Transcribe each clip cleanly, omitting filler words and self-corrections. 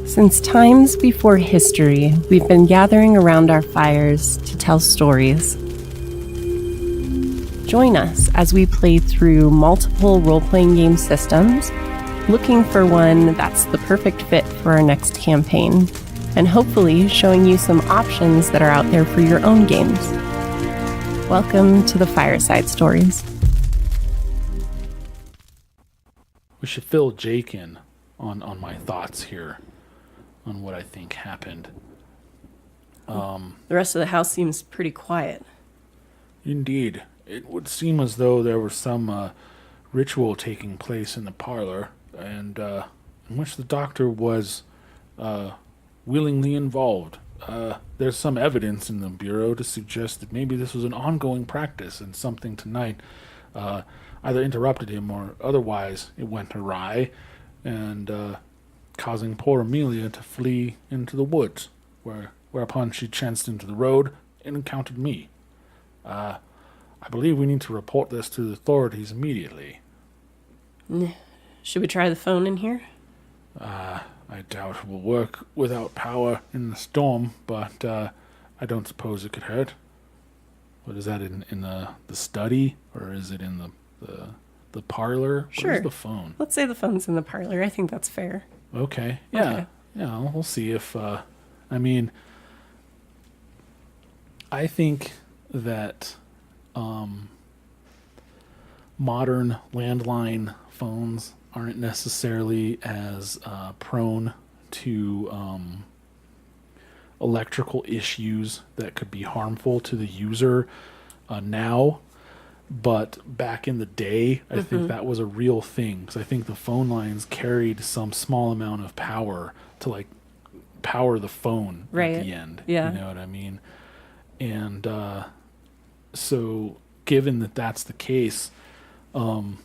Since times before history, we've been gathering around our fires to tell stories. Join us as we play through multiple role-playing game systems, looking for one that's the perfect fit for our next campaign, and hopefully showing you some options that are out there for your own games. Welcome to the Fireside Stories. We should fill Jake in on my thoughts here, on what I think happened. The rest of the house seems pretty quiet. Indeed. It would seem as though there was some ritual taking place in the parlor, and in which the doctor was willingly involved. There's some evidence in the Bureau to suggest that maybe this was an ongoing practice, and something tonight either interrupted him or otherwise it went awry, and causing poor Amelia to flee into the woods, whereupon she chanced into the road and encountered me. I believe we need to report this to the authorities immediately. Should we try the phone in here? I doubt it will work without power in the storm, but I don't suppose it could hurt. What is that, in the study, or is it in the parlor? Sure. Where's the phone? Let's say the phone's in the parlor. I think that's fair. Okay. Yeah. Okay. Yeah, we'll see if, I think that modern landline phones aren't necessarily as prone to electrical issues that could be harmful to the user now. But back in the day, I think that was a real thing, because I think the phone lines carried some small amount of power to power the phone at the end. Yeah. You know what I mean? And so given that that's the case, you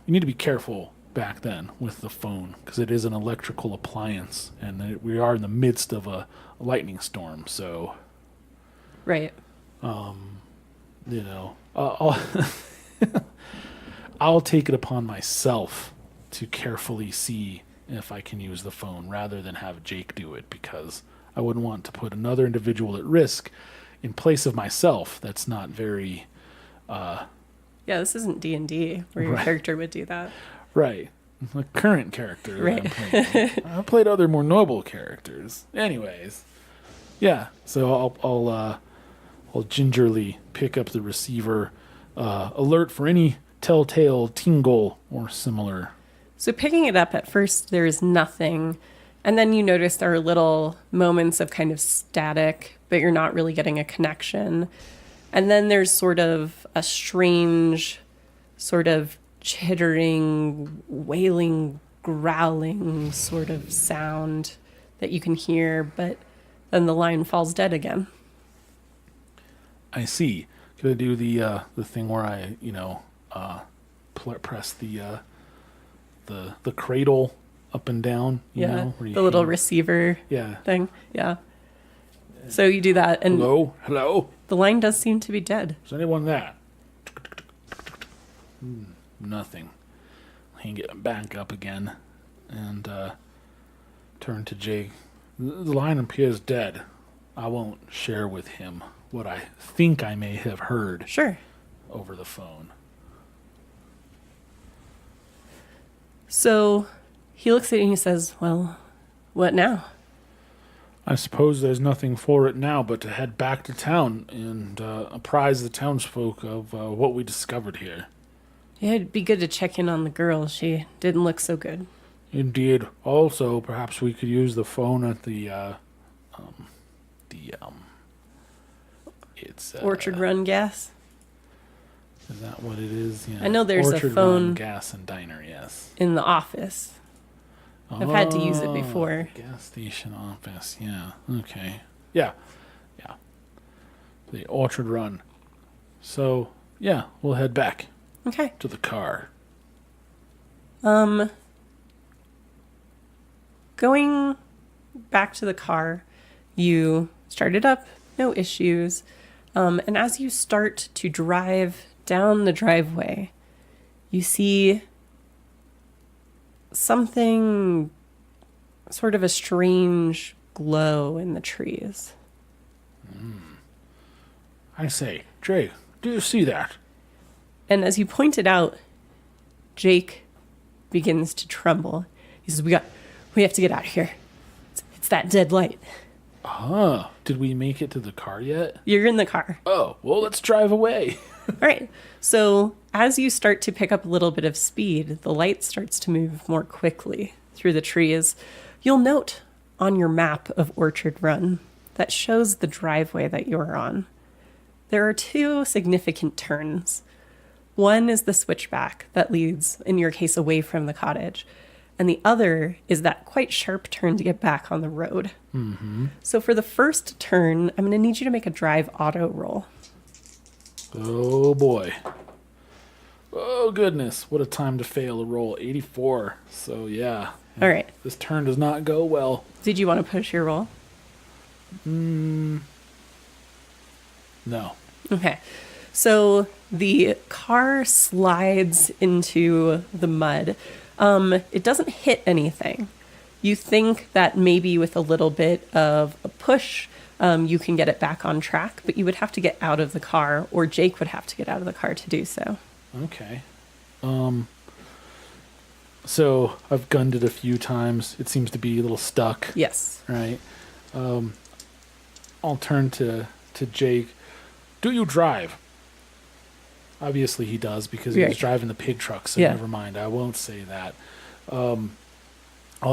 need to be careful back then with the phone, because it is an electrical appliance, and we are in the midst of a lightning storm. So, Right. I'll take it upon myself to carefully see if I can use the phone rather than have Jake do it, because I wouldn't want to put another individual at risk in place of myself. That's not very... Yeah, this isn't D&D where your character would do that. Right. The current character that Right. I'm playing. I've played other more noble characters. Anyways. Yeah, so I'll gingerly pick up the receiver, alert for any telltale tingle or similar. So picking it up, at first there is nothing, and then you notice there are little moments of kind of static, but you're not really getting a connection. And then there's sort of a strange sort of chittering, wailing, growling sort of sound that you can hear, but then the line falls dead again. I see. Could I do the thing where I, press the cradle up and down? Yeah, where you the little hear- receiver Yeah. thing. Yeah. So you do that, and Hello? the line does seem to be dead. Is anyone there? Nothing. Hang it back up again and turn to Jake. The line appears dead. I won't share with him what I think I may have heard Sure. over the phone. So he looks at you and he says, well, what now? I suppose there's nothing for it now but to head back to town and apprise the townsfolk of what we discovered here. Yeah, it'd be good to check in on the girl. She didn't look so good. Indeed. Also, perhaps we could use the phone at it's Orchard Run Gas? Is that what it is? Yeah. I know there's Orchard a phone Run Gas and Diner, yes. in the office. I've had to use it before. Gas station office, yeah. Okay. Yeah. The Orchard Run. So, yeah, we'll head back Okay. to the car. Going back to the car, you start it up, no issues. And as you start to drive down the driveway, you see something sort of a strange glow in the trees. I say, Jake, do you see that? And as you pointed out, Jake begins to tremble. He says, we have to get out of here. It's that dead light. Did we make it to the car yet? You're in the car. Oh, well, let's drive away. All right. So as you start to pick up a little bit of speed, the light starts to move more quickly through the trees. You'll note on your map of Orchard Run that shows the driveway that you're on. There are two significant turns. One is the switchback that leads, in your case, away from the cottage. And the other is that quite sharp turn to get back on the road. Mm-hmm. So for the first turn, I'm going to need you to make a drive auto roll. Oh, boy. Oh, goodness. What a time to fail a roll. 84. So, yeah. All right. This turn does not go well. Did you want to push your roll? No. Okay. So the car slides into the mud. It doesn't hit anything. You think that maybe with a little bit of a push, you can get it back on track, but you would have to get out of the car, or Jake would have to get out of the car to do so. Okay. So I've gunned it a few times. It seems to be a little stuck. Yes. Right. I'll turn to Jake. Do you drive? Obviously he does because he was driving the pig truck, so never mind. I won't say that. I'll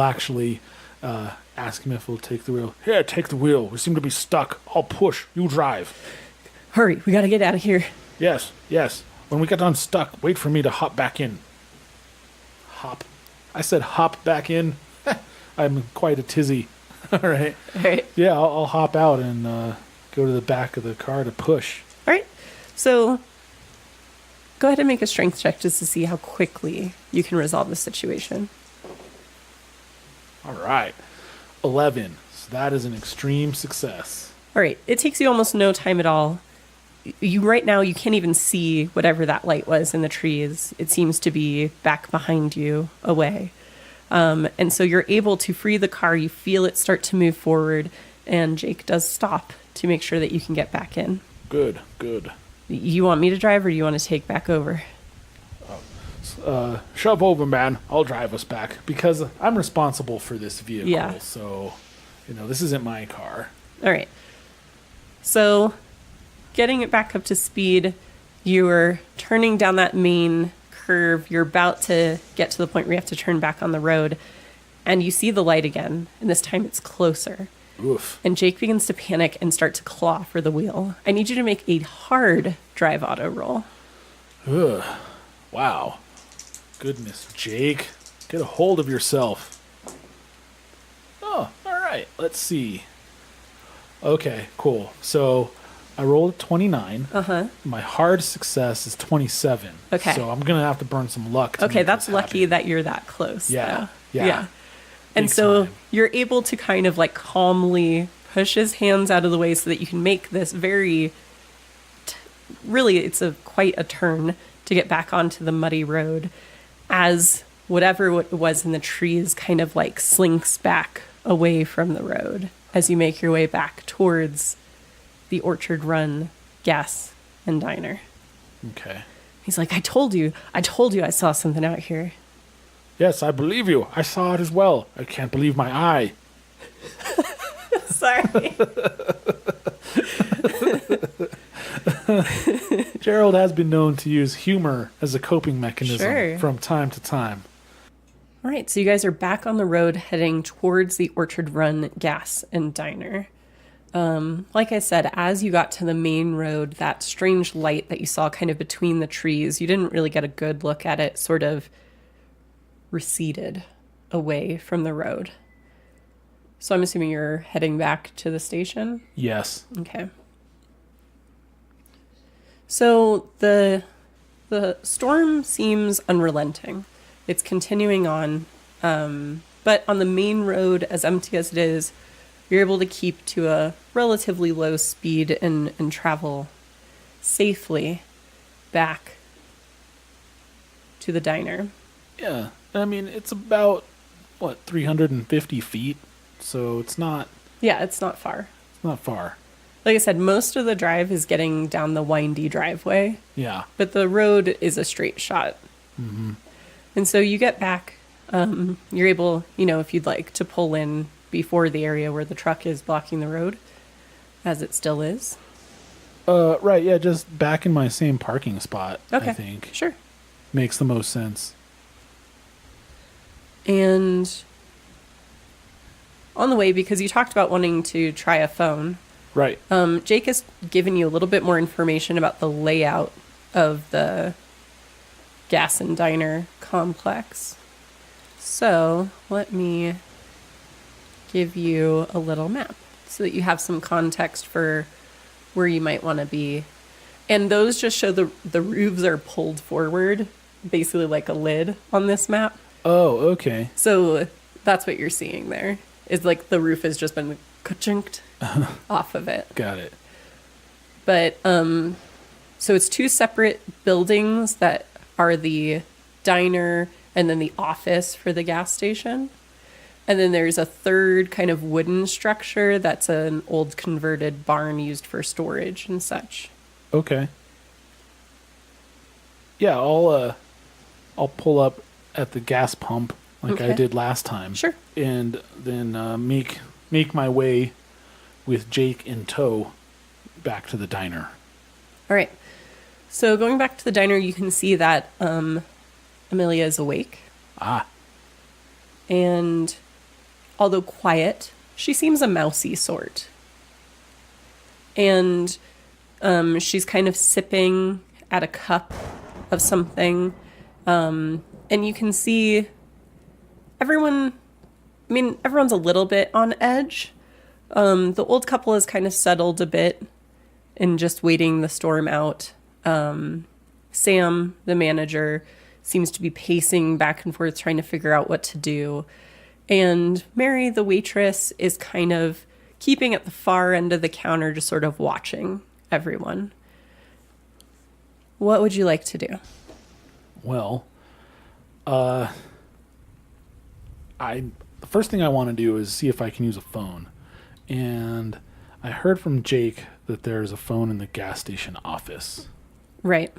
actually ask him if he'll take the wheel. Here, take the wheel. We seem to be stuck. I'll push. You drive. Hurry, we got to get out of here. Yes. When we get unstuck, wait for me to hop back in. Hop. I said hop back in. I'm quite a tizzy. All right. Yeah, I'll hop out and go to the back of the car to push. All right. So go ahead and make a strength check just to see how quickly you can resolve the situation. All right. 11. So that is an extreme success. All right. It takes you almost no time at all. Right now, you can't even see whatever that light was in the trees. It seems to be back behind you, away. And so you're able to free the car. You feel it start to move forward, and Jake does stop to make sure that you can get back in. Good. You want me to drive, or do you want to take back over? Shove over, man. I'll drive us back because I'm responsible for this vehicle. Yeah. So, this isn't my car. All right. So getting it back up to speed, you're turning down that main curve. You're about to get to the point where you have to turn back on the road, and you see the light again, and this time it's closer. Oof. And Jake begins to panic and start to claw for the wheel. I need you to make a hard drive auto roll. Ugh. Wow. Goodness, Jake. Get a hold of yourself. Oh, all right. Let's see. Okay, cool. So I rolled a 29. Uh-huh. My hard success is 27. Okay. So I'm going to have to burn some luck. Okay, that's lucky that you're that close. Yeah. Though. Yeah. And Big so time. you're able to kind of like calmly push his hands out of the way so that you can make this really, it's quite a turn to get back onto the muddy road as whatever it was in the trees kind of like slinks back away from the road as you make your way back towards the Orchard Run Gas and Diner. Okay. He's like, I told you I saw something out here. Yes, I believe you. I saw it as well. I can't believe my eye. Sorry. Gerald has been known to use humor as a coping mechanism from time to time. All right, so you guys are back on the road heading towards the Orchard Run Gas and Diner. Like I said, as you got to the main road, that strange light that you saw kind of between the trees, you didn't really get a good look at it, sort of receded away from the road. So I'm assuming you're heading back to the station? Yes. Okay. So the storm seems unrelenting. It's continuing on. But on the main road, as empty as it is, you're able to keep to a relatively low speed and travel safely back to the diner. Yeah. I mean, it's about what, 350 feet? So it's not Yeah, it's not far. far. Like I said, most of the drive is getting down the windy driveway, Yeah. but the road is a straight shot. Mm-hmm. And so you get back, you're able, if you'd like, to pull in before the area where the truck is blocking the road, as it still is. Right, yeah, just back in my same parking spot, Okay. I think. Sure. Makes the most sense. And on the way, because you talked about wanting to try a phone, Right. Jake has given you a little bit more information about the layout of the gas and diner complex. So let me give you a little map so that you have some context for where you might want to be. And those just show the roofs are pulled forward, basically like a lid on this map. Oh, okay. So that's what you're seeing there. Is like the roof has just been ka-chunked off of it. Got it. But so it's two separate buildings that are the diner and then the office for the gas station. And then there's a third kind of wooden structure that's an old converted barn used for storage and such. Okay. Yeah, I'll pull up at the gas pump like I Okay. did last time. Sure. And then make my way with Jake in tow back to the diner. All right. So going back to the diner, you can see that Amelia is awake. Ah, And although quiet, she seems a mousy sort. And she's kind of sipping at a cup of something. And you can see everyone's a little bit on edge. The old couple is kind of settled a bit and just waiting the storm out. Sam, the manager, seems to be pacing back and forth trying to figure out what to do. And Mary, the waitress, is kind of keeping at the far end of the counter, just sort of watching everyone. What would you like to do? well, the first thing I want to do is see if I can use a phone. And I heard from Jake that there's a phone in the gas station office. Right.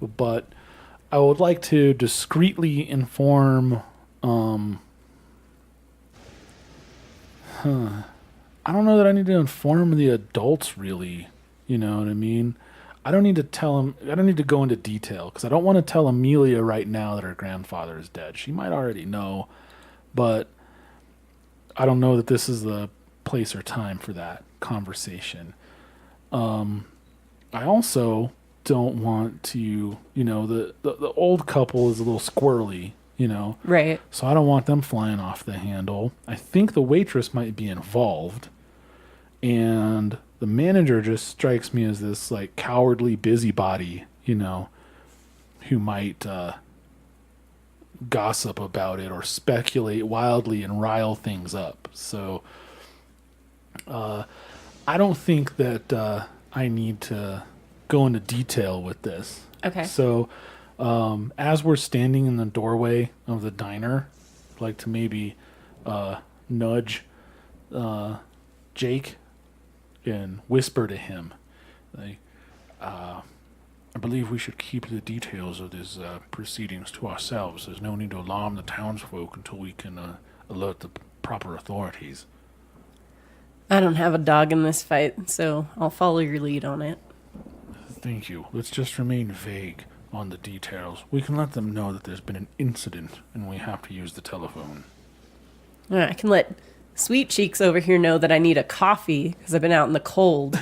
But I would like to discreetly inform I don't know that I need to inform the adults, really. You know what I mean? I don't need to tell them. I don't need to go into detail because I don't want to tell Amelia right now that her grandfather is dead. She might already know, but I don't know that this is the place or time for that conversation. I also don't want to, the old couple is a little squirrely, Right. so I don't want them flying off the handle. I think the waitress might be involved. And the manager just strikes me as this like cowardly busybody, who might gossip about it or speculate wildly and rile things up. So I don't think that I need to go into detail with this. Okay. So as we're standing in the doorway of the diner, I'd like to maybe nudge Jake and whisper to him, like, I believe we should keep the details of these proceedings to ourselves. There's no need to alarm the townsfolk until we can alert the proper authorities. I don't have a dog in this fight, so I'll follow your lead on it. Thank you. Let's just remain vague on the details. We can let them know that there's been an incident and we have to use the telephone. All right, I can let Sweet Cheeks over here know that I need a coffee because I've been out in the cold.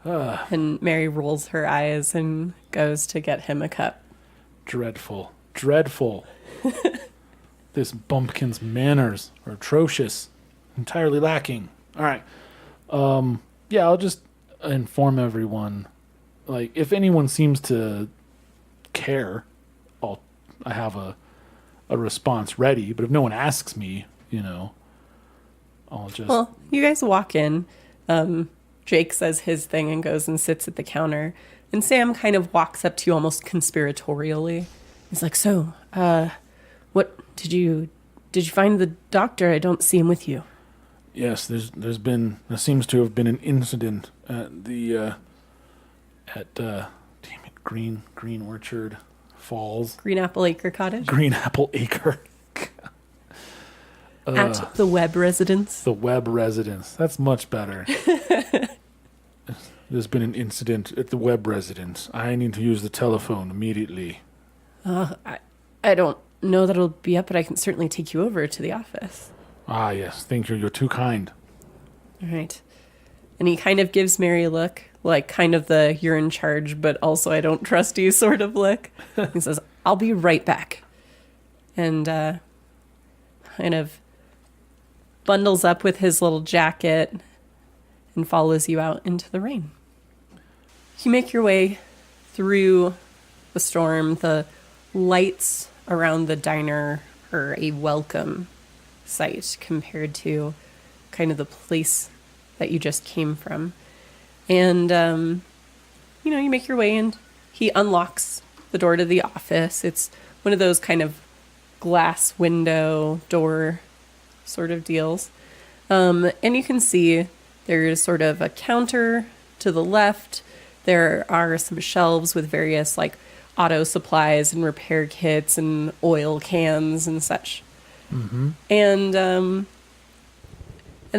And Mary rolls her eyes and goes to get him a cup. Dreadful. Dreadful. This bumpkin's manners are atrocious. Entirely lacking. All right. Yeah, I'll just inform everyone. Like, if anyone seems to care, I have a response ready. But if no one asks me, I'll just... Well, you guys walk in. Jake says his thing and goes and sits at the counter. And Sam kind of walks up to you almost conspiratorially. He's like, so, What did you find the doctor? I don't see him with you. Yes, there seems to have been an incident at damn it, Green Orchard Falls. Green Apple Acre Cottage? Green Apple Acre. At the Webb residence. The Webb residence. That's much better. There's been an incident at the Webb residence. I need to use the telephone immediately. I don't know that it'll be up, but I can certainly take you over to the office. Ah, yes. Thank you. You're too kind. All right. And he kind of gives Mary a look, like kind of the you're in charge, but also I don't trust you sort of look. He says, I'll be right back. And kind of bundles up with his little jacket and follows you out into the rain. You make your way through the storm. The lights around the diner are a welcome sight compared to kind of the place that you just came from. And, you make your way and he unlocks the door to the office. It's one of those kind of glass window door sort of deals. And you can see there's sort of a counter to the left. There are some shelves with various like auto supplies and repair kits and oil cans and such. Mm-hmm. And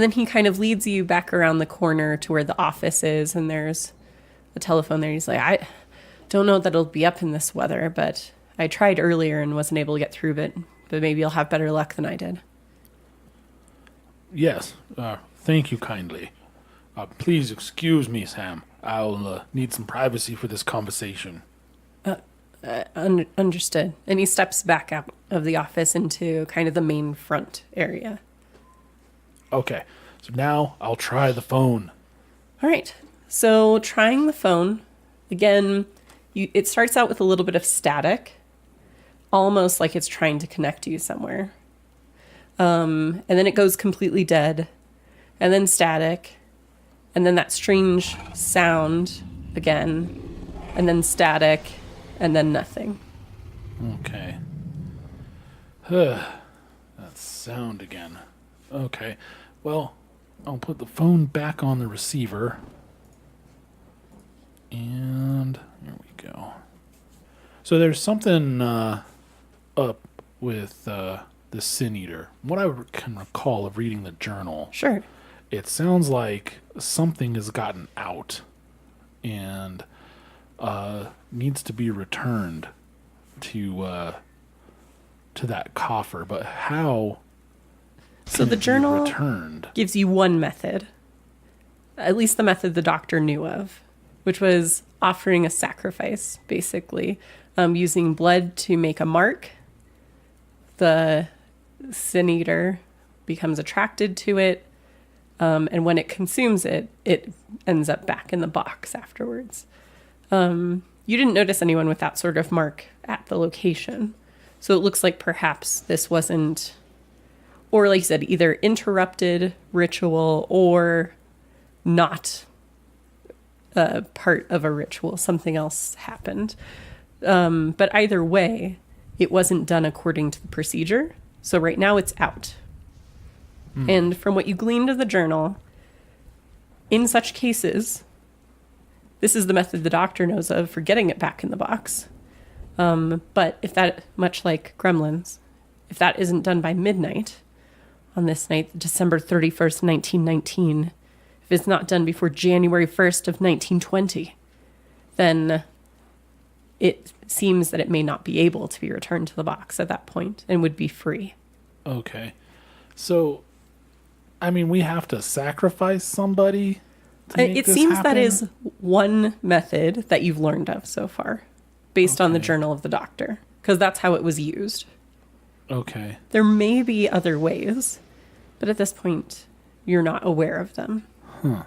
then he kind of leads you back around the corner to where the office is, and there's a telephone there. He's like, I don't know that it'll be up in this weather, but I tried earlier and wasn't able to get through it, but maybe you'll have better luck than I did. Yes. Thank you kindly. Please excuse me, Sam. I'll need some privacy for this conversation. Understood. And he steps back out of the office into kind of the main front area. Okay. So now I'll try the phone. All right. So trying the phone, again, it starts out with a little bit of static, almost like it's trying to connect you somewhere. And then it goes completely dead, and then static, and then that strange sound again, and then static, and then nothing. Okay. That sound again. Okay. Well, I'll put the phone back on the receiver. And here we go. So there's something up with the Sin Eater. What I can recall of reading the journal. Sure. It sounds like something has gotten out and needs to be returned to that coffer. But how? So the journal returned? Gives you one method, at least the method the doctor knew of, which was offering a sacrifice, basically, using blood to make a mark. The Sin Eater becomes attracted to it, and when it consumes it, it ends up back in the box afterwards. You didn't notice anyone with that sort of mark at the location, so it looks like perhaps this wasn't, or like you said, either interrupted ritual or not part of a ritual. Something else happened. But either way, it wasn't done according to the procedure. So right now it's out. And from what you gleaned of the journal, in such cases, this is the method the doctor knows of for getting it back in the box. But if that, much like Gremlins, if that isn't done by midnight on this night, December 31st, 1919, if it's not done before January 1st of 1920, then it seems that it may not be able to be returned to the box at that point and would be free. Okay. So, I mean, we have to sacrifice somebody to make It this seems happen? that is one method that you've learned of so far, based on the journal of the doctor, because that's how it was used. Okay. There may be other ways, but at this point, you're not aware of them. Huh.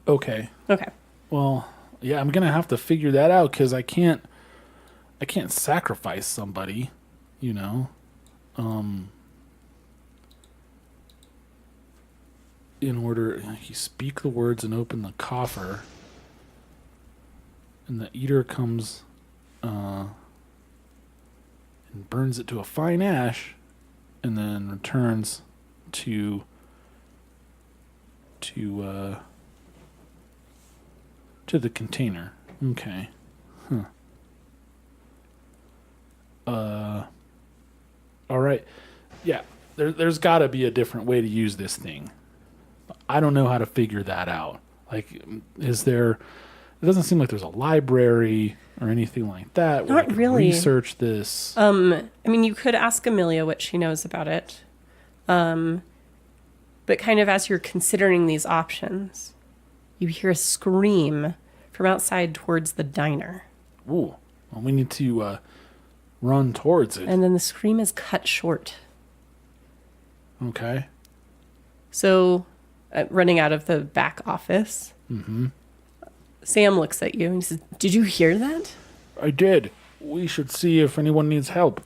Okay. Okay. Well, yeah, I'm gonna have to figure that out because I can't sacrifice somebody, you know. In order, you speak the words and open the coffer. And the eater comes and burns it to a fine ash, and then returns to the container. Okay. Huh. All right. Yeah. There's got to be a different way to use this thing. I don't know how to figure that out. Like, is there? It doesn't seem like there's a library or anything like that where Not I could really. research this. I mean, you could ask Amelia what she knows about it. But kind of as you're considering these options, you hear a scream from outside towards the diner. Ooh. Well, we need to run towards it. And then the scream is cut short. Okay. So, running out of the back office, Sam looks at you and he says, "Did you hear that?" I did. We should see if anyone needs help.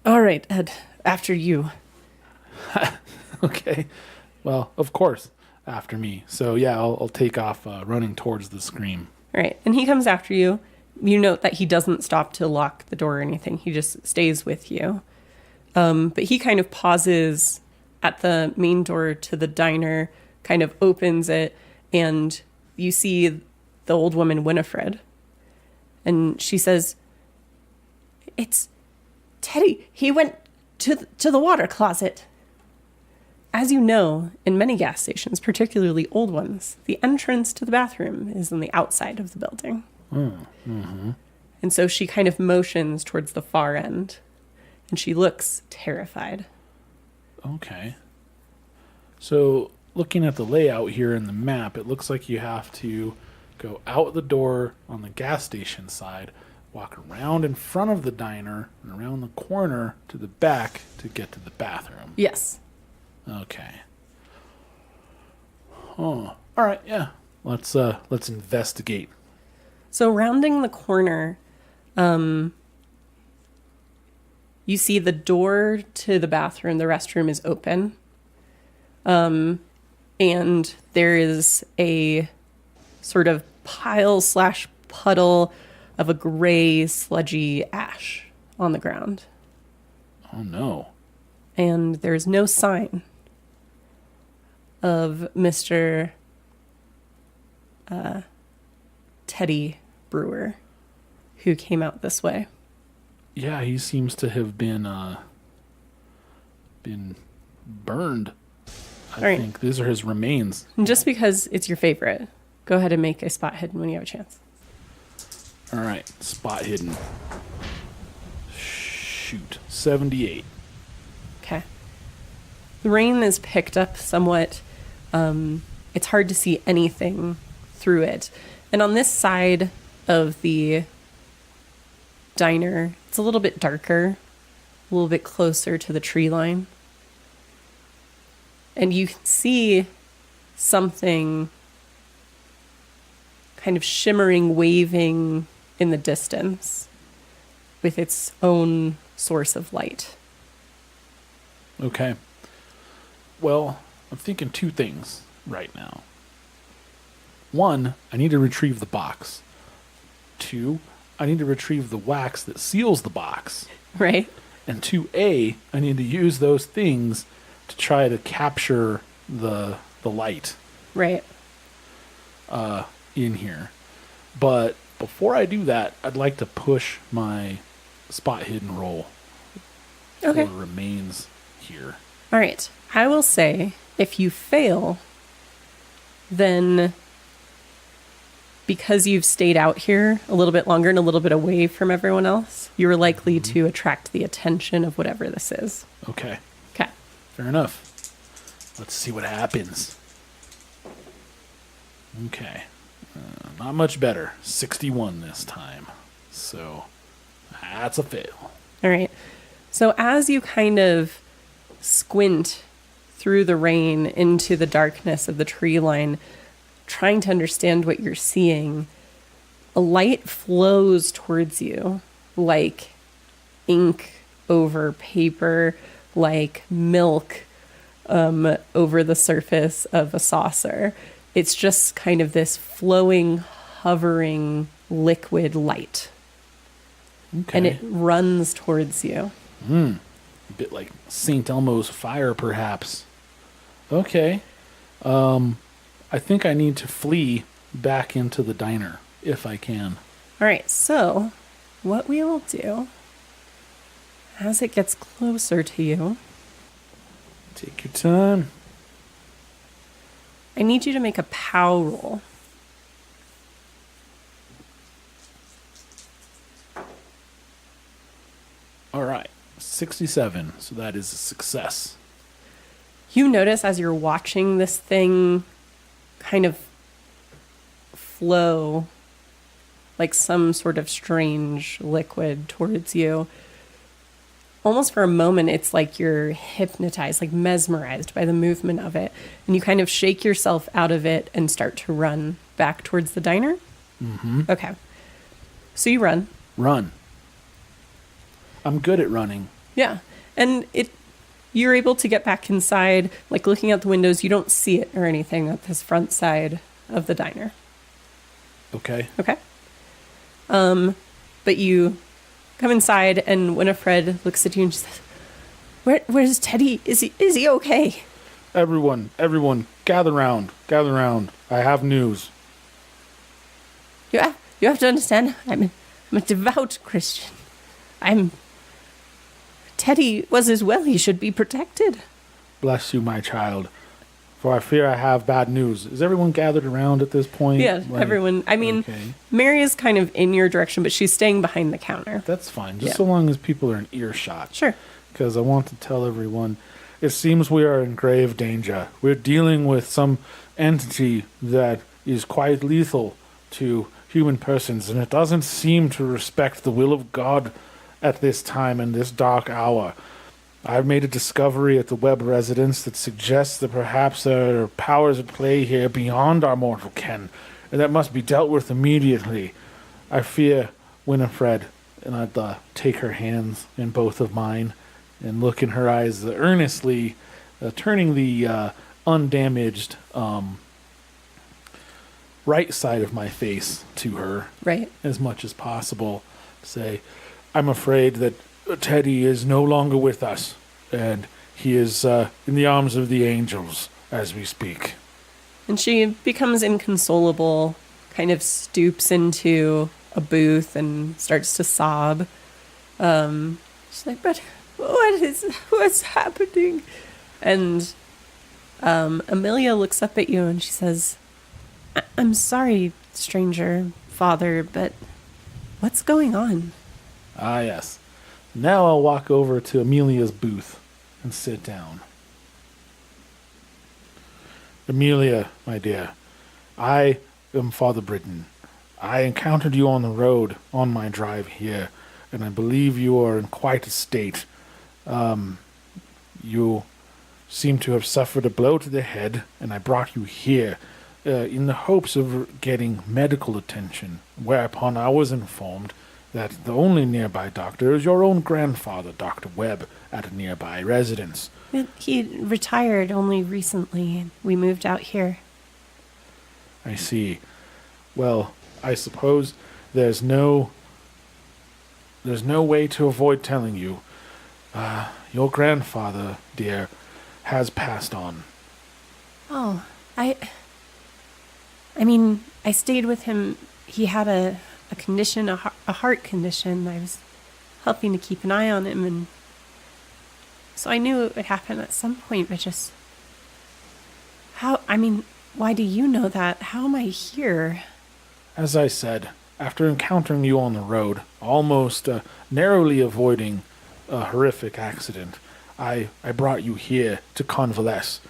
All right, Ed, after you. Okay. Well, of course, after me. So, yeah, I'll take off running towards the scream. All right, and he comes after you. You note that he doesn't stop to lock the door or anything. He just stays with you. But he kind of pauses at the main door to the diner, kind of opens it, and you see the old woman, Winifred. And she says, "It's Teddy. He went to the water closet." As you know, in many gas stations, particularly old ones, the entrance to the bathroom is on the outside of the building. And so she kind of motions towards the far end, and she looks terrified. Okay. So, looking at the layout here in the map, it looks like you have to go out the door on the gas station side, walk around in front of the diner, and around the corner to the back to get to the bathroom. Yes. Okay. Oh, all right. Yeah. Let's investigate. So rounding the corner, you see the door to the bathroom, the restroom is open. And there is a sort of pile/puddle of a gray, sludgy ash on the ground. Oh no. And there's no sign of Mr. Teddy Brewer, who came out this way. Yeah, he seems to have been burned. I right. think these are his remains. And just because it's your favorite, go ahead and make a spot hidden when you have a chance. All right, spot hidden. Shoot, 78. Okay. The rain is picked up somewhat. It's hard to see anything through it. And on this side of the diner, it's a little bit darker, a little bit closer to the tree line. And you can see something kind of shimmering, waving in the distance with its own source of light. Okay. Well, I'm thinking two things right now. One, I need to retrieve the box. Two, I need to retrieve the wax that seals the box. Right? And 2A, I need to use those things to try to capture the light Right. in here. But before I do that, I'd like to push my spot hidden roll Okay. for remains here. All right. I will say if you fail, then because you've stayed out here a little bit longer and a little bit away from everyone else, you're likely to attract the attention of whatever this is. Okay, Okay. fair enough. Let's see what happens. Okay, not much better. 61 this time. So that's a fail. All right. So as you kind of squint through the rain into the darkness of the tree line, trying to understand what you're seeing, a light flows towards you like ink over paper, like milk over the surface of a saucer. It's just kind of this flowing hovering liquid light. Okay. And it runs towards you. A bit like St. Elmo's fire, perhaps. Okay. I think I need to flee back into the diner, if I can. All right, so what we will do, as it gets closer to you, Take your time. I need you to make a POW roll. All right. 67. So that is a success. You notice as you're watching this thing kind of flow like some sort of strange liquid towards you. Almost for a moment, it's like you're hypnotized, like mesmerized by the movement of it. And you kind of shake yourself out of it and start to run back towards the diner. Mm-hmm. Okay. So you run. Run. I'm good at running. Yeah. And you're able to get back inside, like looking out the windows. You don't see it or anything at this front side of the diner. Okay. Okay. But you come inside and Winifred looks at you and she says, Where's Teddy? Is he okay? Everyone, gather round. I have news. You have to understand, I'm a devout Christian. Teddy was as well. He should be protected. Bless you, my child. For I fear I have bad news. Is everyone gathered around at this point? Yeah, everyone. I mean, okay. Mary is kind of in your direction, but she's staying behind the counter. That's fine, just so long as people are in earshot. Sure. Because I want to tell everyone, it seems we are in grave danger. We're dealing with some entity that is quite lethal to human persons, and it doesn't seem to respect the will of God at this time in this dark hour. I've made a discovery at the Webb residence that suggests that perhaps there are powers at play here beyond our mortal ken, and that must be dealt with immediately. I fear, Winifred, and I'd take her hands in both of mine and look in her eyes earnestly, turning the undamaged right side of my face to her, Right. as much as possible. Say, I'm afraid that Teddy is no longer with us, and he is in the arms of the angels as we speak. And she becomes inconsolable, kind of stoops into a booth and starts to sob. She's like, but what's happening? And Amelia looks up at you and she says, I'm sorry, stranger, father, but what's going on? Ah, yes. Now I'll walk over to Amelia's booth and sit down. Amelia, my dear, I am Father Britton. I encountered you on the road on my drive here, and I believe you are in quite a state. You seem to have suffered a blow to the head, and I brought you here in the hopes of getting medical attention, whereupon I was informed that the only nearby doctor is your own grandfather, Dr. Webb, at a nearby residence. He retired only recently. We moved out here. I see. Well, I suppose there's no way to avoid telling you. Your grandfather, dear, has passed on. Oh, I mean, I stayed with him. He had a condition, a heart condition. I was helping to keep an eye on him, and so I knew it would happen at some point, but just why do you know that? How am I here? As I said, after encountering you on the road, almost narrowly avoiding a horrific accident, I brought you here to convalesce.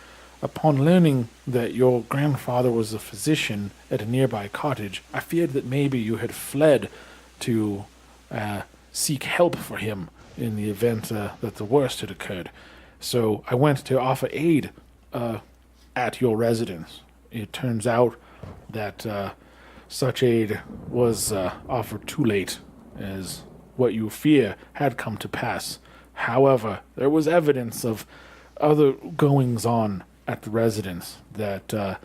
Upon learning that your grandfather was a physician at a nearby cottage, I feared that maybe you had fled to seek help for him in the event that the worst had occurred. So I went to offer aid at your residence. It turns out that such aid was offered too late, as what you fear had come to pass. However, there was evidence of other goings-on at the residence that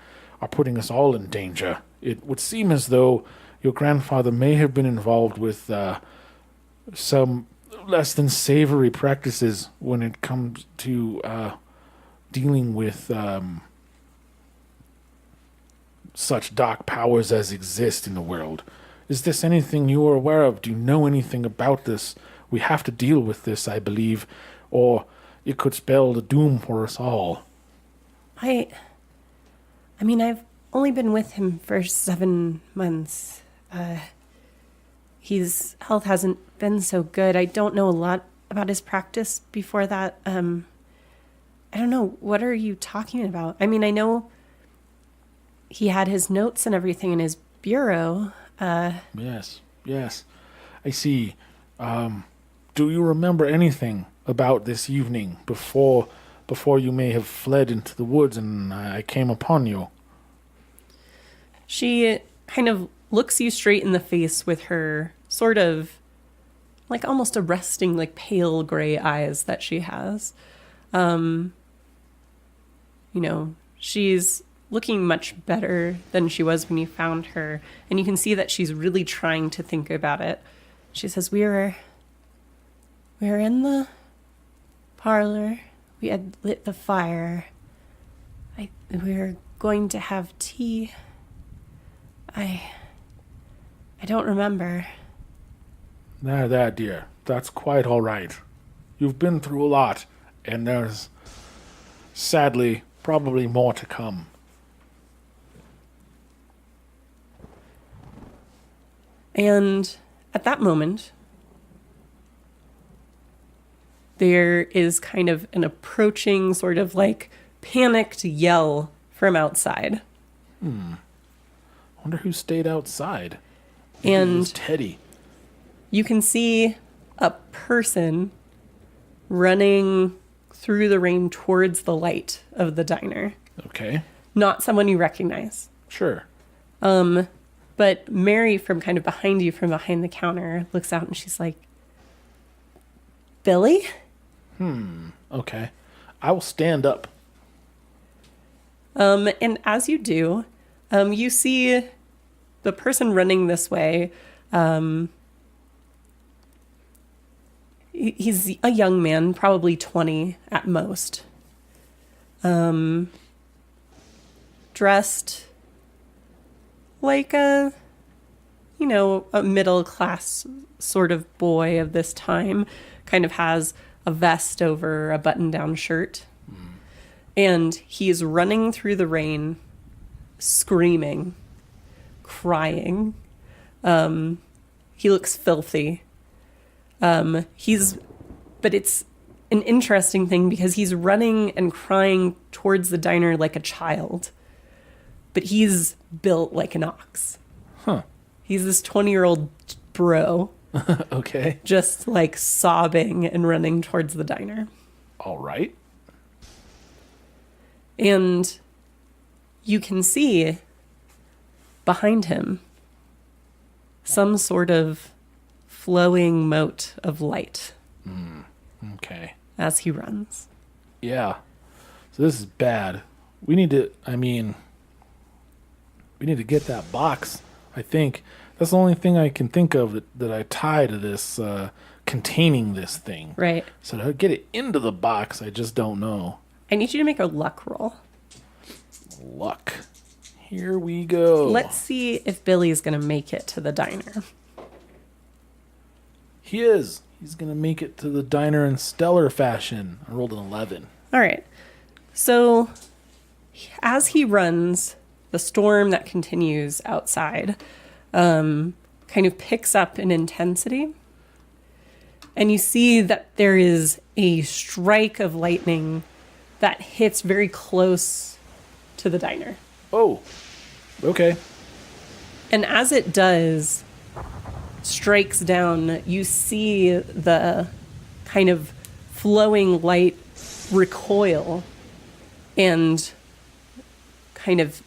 are putting us all in danger. It would seem as though your grandfather may have been involved with some less than savory practices when it comes to dealing with such dark powers as exist in the world. Is this anything you are aware of? Do you know anything about this? We have to deal with this, I believe, or it could spell the doom for us all. I mean, I've only been with him for 7 months. His health hasn't been so good. I don't know a lot about his practice before that. I don't know. What are you talking about? I mean, I know he had his notes and everything in his bureau. Yes. I see. Do you remember anything about this evening before you may have fled into the woods and I came upon you? She kind of looks you straight in the face with her sort of like almost arresting, like pale gray eyes that she has. She's looking much better than she was when you found her. And you can see that she's really trying to think about it. She says, we were in the parlor. We had lit the fire. We were going to have tea. I don't remember. There, dear. That's quite all right. You've been through a lot, and there's, sadly, probably more to come. And at that moment, there is kind of an approaching sort of like panicked yell from outside. Wonder who stayed outside. Maybe And it was Teddy. you can see a person running through the rain towards the light of the diner. Okay. Not someone you recognize. Sure. But Mary, from kind of behind you, from behind the counter, looks out and she's like, Billy? Okay. I will stand up. And as you do, you see the person running this way. He's a young man, probably 20 at most. Dressed like a middle class sort of boy of this time. Kind of has a vest over a button down shirt. And he's running through the rain, screaming, crying. He looks filthy. But it's an interesting thing because he's running and crying towards the diner like a child. But he's built like an ox. Huh. He's this 20-year-old bro. Okay. Just like sobbing and running towards the diner. All right. And you can see behind him some sort of flowing mote of light Okay. as he runs. Yeah. So this is bad. We need to get that box, I think. That's the only thing I can think of that I tie to this, containing this thing. Right. So to get it into the box, I just don't know. I need you to make a luck roll. Luck. Here we go. Let's see if Billy's going to make it to the diner. He is. He's going to make it to the diner in stellar fashion. I rolled an 11. All right. So as he runs, the storm that continues outside kind of picks up in intensity. And you see that there is a strike of lightning that hits very close to the diner. Oh, okay. And as it does, strikes down, you see the kind of flowing light recoil and kind of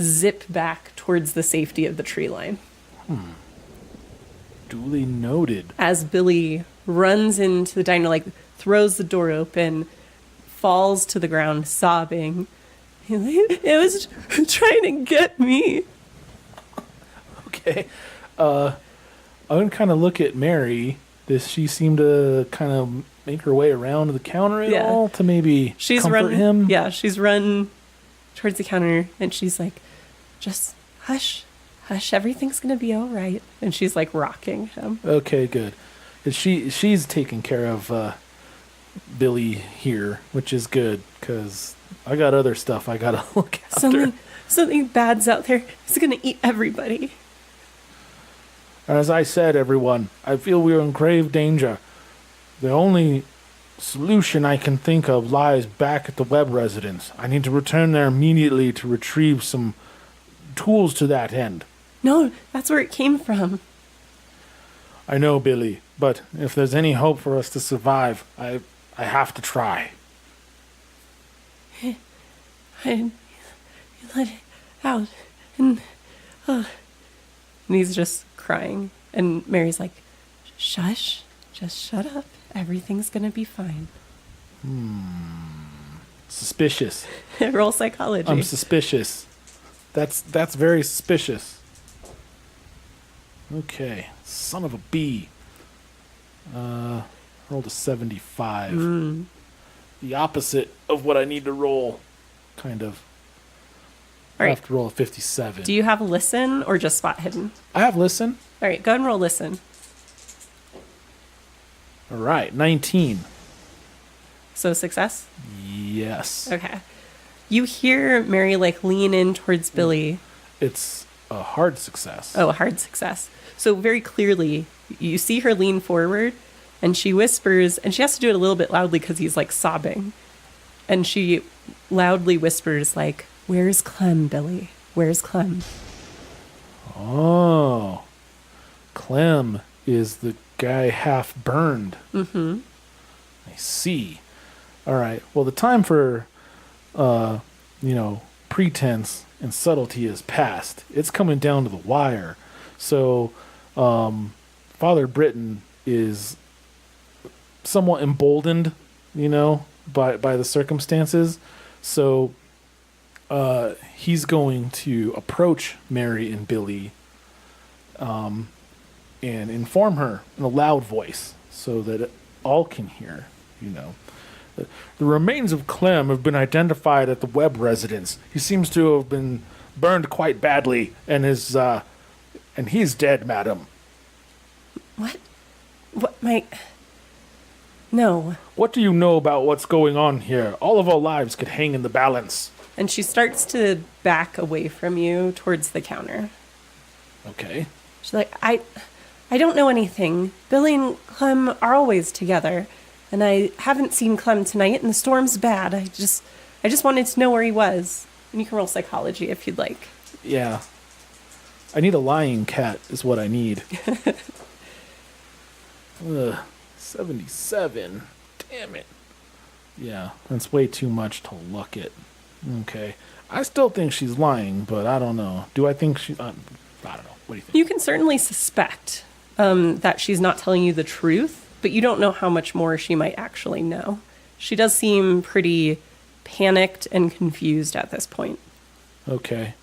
zip back towards the safety of the tree line. Duly noted. As Billy runs into the diner, like throws the door open, falls to the ground sobbing, It was trying to get me. Okay. I'm going to kind of look at Mary. Does she seem to kind of make her way around to the counter at all to maybe comfort him? Yeah, she's run towards the counter, and she's like, just hush, hush, everything's going to be all right. And she's like rocking him. Okay, good. She's taking care of Billy here, which is good, because I got other stuff I got to look after. Something bad's out there. It's going to eat everybody. As I said, everyone, I feel we are in grave danger. The only solution I can think of lies back at the Webb residence. I need to return there immediately to retrieve some tools to that end. No, that's where it came from. I know, Billy, but if there's any hope for us to survive, I have to try. I let it out, and he's just crying. And Mary's like, shush, just shut up. Everything's gonna be fine. Suspicious. Roll psychology. I'm suspicious. That's very suspicious. Okay, son of a bee. Rolled a 75. The opposite of what I need to roll, kind of. All right. I have to roll a 57. Do you have listen or just spot hidden? I have listen. All right, go ahead and roll listen. All right, 19. So success? Yes. Okay. You hear Mary like lean in towards Billy. It's a hard success. Oh, a hard success. So very clearly, you see her lean forward, and she whispers, and she has to do it a little bit loudly because he's like sobbing. And she loudly whispers like, "Where's Clem, Billy? Where's Clem?" Oh. Clem is the guy half burned. Mm-hmm. I see. All right. Well, the time for, pretense and subtlety is past. It's coming down to the wire. So, Father Britton is somewhat emboldened, by the circumstances. So, he's going to approach Mary and Billy, and inform her in a loud voice so that all can hear, The remains of Clem have been identified at the Webb residence. He seems to have been burned quite badly and he's dead, madam. What? No. What do you know about what's going on here? All of our lives could hang in the balance. And she starts to back away from you towards the counter. Okay. She's like, I don't know anything. Billy and Clem are always together. And I haven't seen Clem tonight, and the storm's bad. I just wanted to know where he was. And you can roll psychology if you'd like. Yeah. I need a lying cat is what I need. 77. Damn it. Yeah, that's way too much to look at. Okay. I still think she's lying, but I don't know. Do I think she... I don't know. What do you think? You can certainly suspect that she's not telling you the truth, but you don't know how much more she might actually know. She does seem pretty panicked and confused at this point. Okay.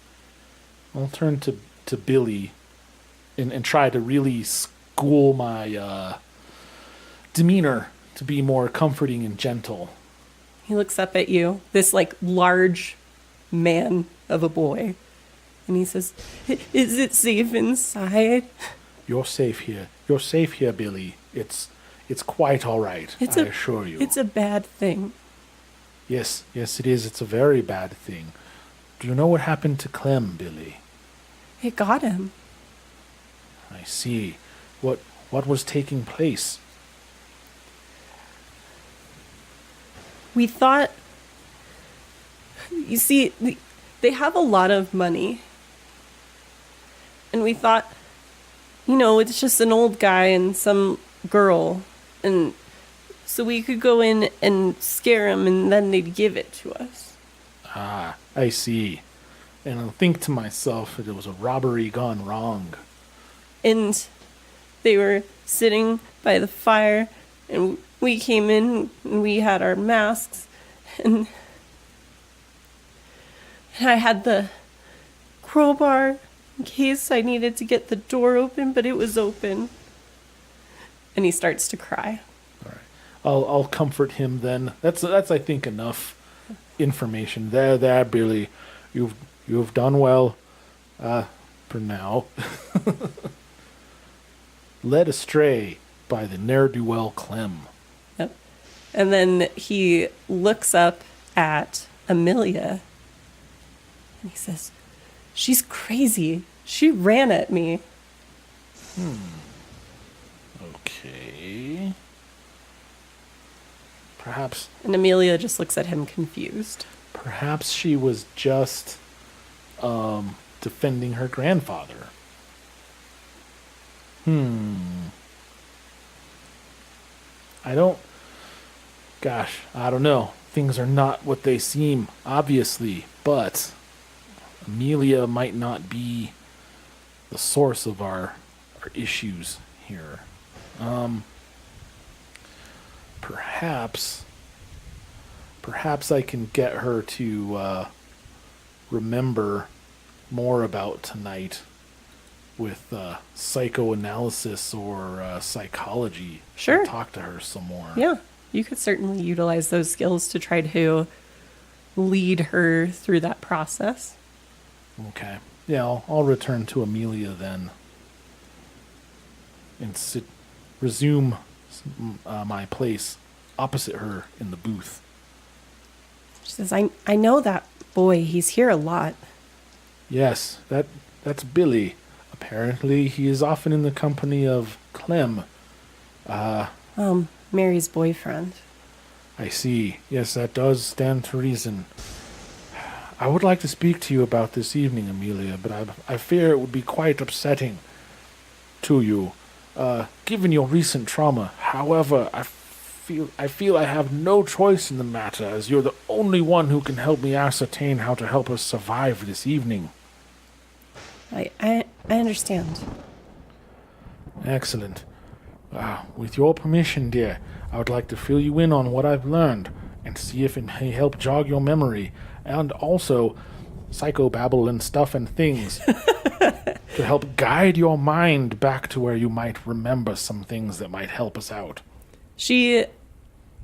I'll turn to Billy and try to really school my demeanor to be more comforting and gentle. He looks up at you, this like large man of a boy, and he says, "Is it safe inside?" You're safe here. You're safe here, Billy. It's quite all right, I assure you. It's a bad thing. Yes, it is. It's a very bad thing. Do you know what happened to Clem, Billy? It got him. I see. What was taking place? We thought, you see, they have a lot of money. And we thought, it's just an old guy and some girl. And so we could go in and scare him and then they'd give it to us. Ah, I see. And I think to myself that it was a robbery gone wrong. And they were sitting by the fire and we came in and we had our masks and And I had the crowbar in case I needed to get the door open, but it was open. And he starts to cry. All right. I'll comfort him then. That's I think enough information. There, Billy. You've done well. For now. Led astray by the ne'er-do-well Clem. Yep. And then he looks up at Amelia and he says, "She's crazy. She ran at me." Okay. Perhaps And Amelia just looks at him confused. she was just defending her grandfather. I don't know. Things are not what they seem, obviously, but Amelia might not be the source of our issues here. Perhaps I can get her to remember more about tonight with psychoanalysis or psychology. Sure. Talk to her some more. Yeah, you could certainly utilize those skills to try to lead her through that process. Okay. Yeah, I'll return to Amelia then and resume my place opposite her in the booth. She says, I know that boy. He's here a lot. Yes, that's Billy. Apparently, he is often in the company of Clem. Mary's boyfriend. I see. Yes, that does stand to reason. I would like to speak to you about this evening, Amelia, but I fear it would be quite upsetting to you, given your recent trauma. However, I feel I have no choice in the matter, as you're the only one who can help me ascertain how to help us survive this evening. I understand. Excellent. With your permission, dear, I would like to fill you in on what I've learned and see if it may help jog your memory, and also psychobabble and stuff and things to help guide your mind back to where you might remember some things that might help us out. She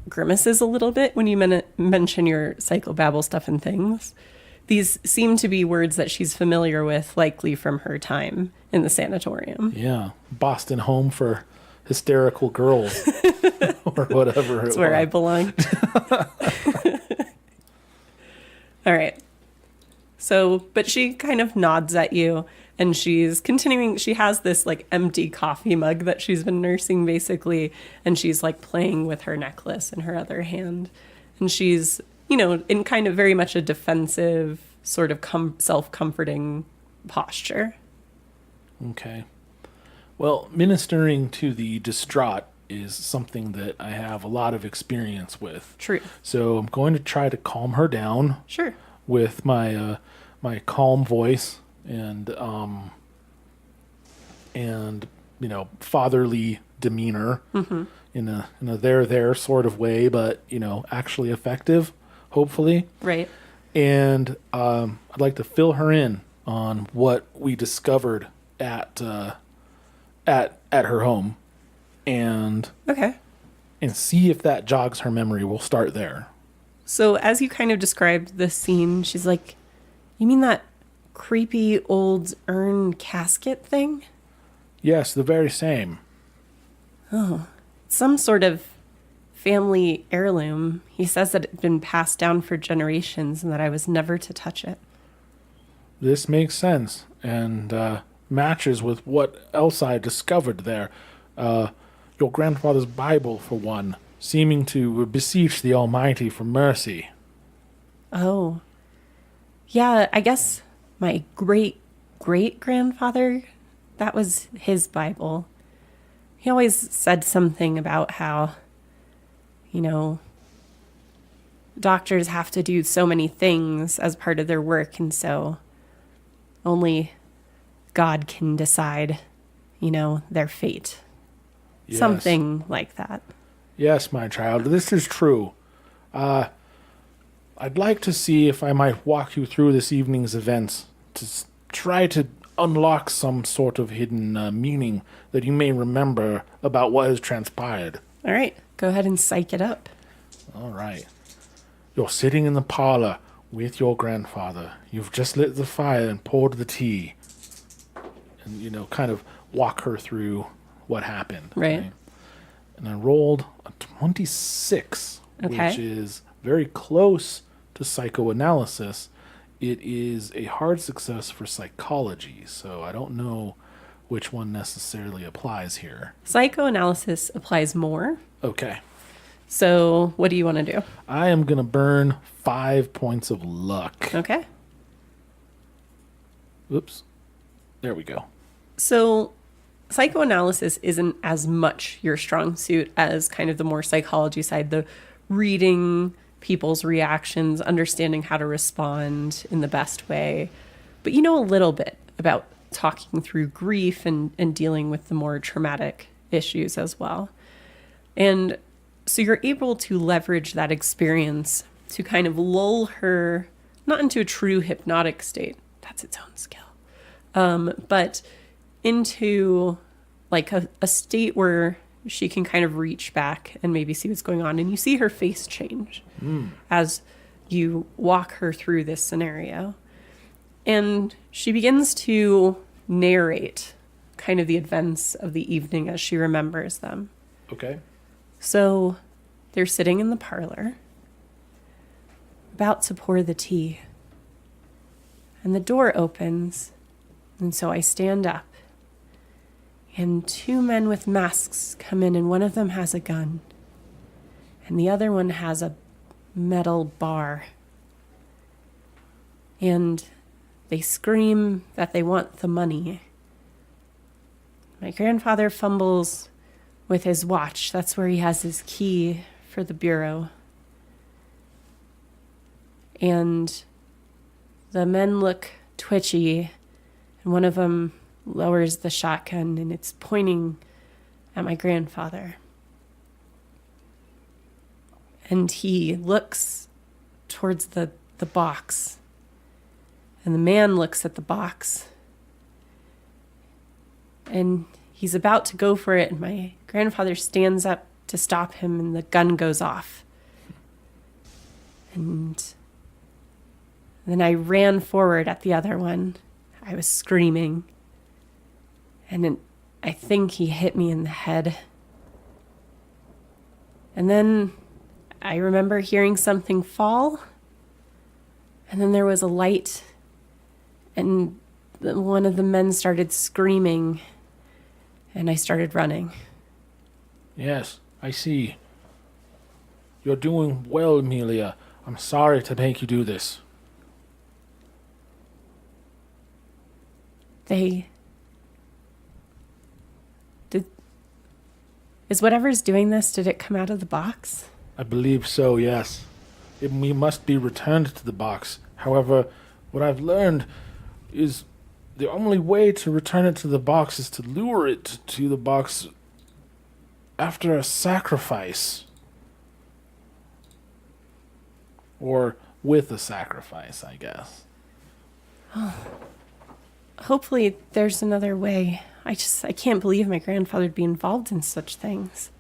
grimaces a little bit when you mention your psychobabble stuff and things. These seem to be words that she's familiar with, likely from her time in the sanatorium. Yeah, Boston Home for Hysterical Girls, or whatever. That's where I belong. All right. So, but she kind of nods at you, and she's continuing. She has this like empty coffee mug that she's been nursing basically, and she's like playing with her necklace in her other hand. And she's, in kind of very much a defensive, sort of self-comforting posture. Okay. Well, ministering to the distraught is something that I have a lot of experience with. True. So I'm going to try to calm her down. Sure. With my my calm voice and fatherly demeanor, in a there sort of way, but actually effective, hopefully. Right. And I'd like to fill her in on what we discovered at her home, and Okay. and see if that jogs her memory. We'll start there. So as you kind of described the scene, she's like, "You mean that creepy old urn casket thing?" Yes, the very same. Oh, some sort of family heirloom. He says that it's been passed down for generations and that I was never to touch it. This makes sense and matches with what else I discovered there. Your grandfather's Bible, for one, seeming to beseech the Almighty for mercy. Oh. Yeah, I guess my great-great-grandfather, that was his Bible. He always said something about how, doctors have to do so many things as part of their work, and so only God can decide, their fate. Yes. Something like that. Yes, my child, this is true. I'd like to see if I might walk you through this evening's events to try to unlock some sort of hidden meaning that you may remember about what has transpired. All right, go ahead and psych it up. All right. You're sitting in the parlor with your grandfather. You've just lit the fire and poured the tea. And, kind of walk her through what happened. Right. And I rolled a 26, Okay. which is very close to psychoanalysis. It is a hard success for psychology, so I don't know which one necessarily applies here. Psychoanalysis applies more. Okay. So what do you want to do? I am going to burn 5 points of luck. Okay. Oops. There we go. So psychoanalysis isn't as much your strong suit as kind of the more psychology side, the reading people's reactions, understanding how to respond in the best way. But you know a little bit about talking through grief and dealing with the more traumatic issues as well. And so you're able to leverage that experience to kind of lull her, not into a true hypnotic state, that's its own skill, but into like a state where she can kind of reach back and maybe see what's going on. And you see her face change as you walk her through this scenario. And she begins to narrate kind of the events of the evening as she remembers them. Okay. So they're sitting in the parlor, about to pour the tea. And the door opens, and so I stand up. And 2 men with masks come in, and one of them has a gun. And the other one has a metal bar. And they scream that they want the money. My grandfather fumbles with his watch. That's where he has his key for the bureau. And the men look twitchy, and one of them lowers the shotgun, and it's pointing at my grandfather. And he looks towards the box, and the man looks at the box, and he's about to go for it, and my grandfather stands up to stop him, and the gun goes off. And then I ran forward at the other one. I was screaming. And then I think he hit me in the head. And then I remember hearing something fall. And then there was a light. And one of the men started screaming. And I started running. Yes, I see. You're doing well, Amelia. I'm sorry to make you do this. Is whatever's doing this, did it come out of the box? I believe so, yes. We must be returned to the box. However, what I've learned is the only way to return it to the box is to lure it to the box after a sacrifice. Or with a sacrifice, I guess. Hopefully there's another way. I can't believe my grandfather would be involved in such things.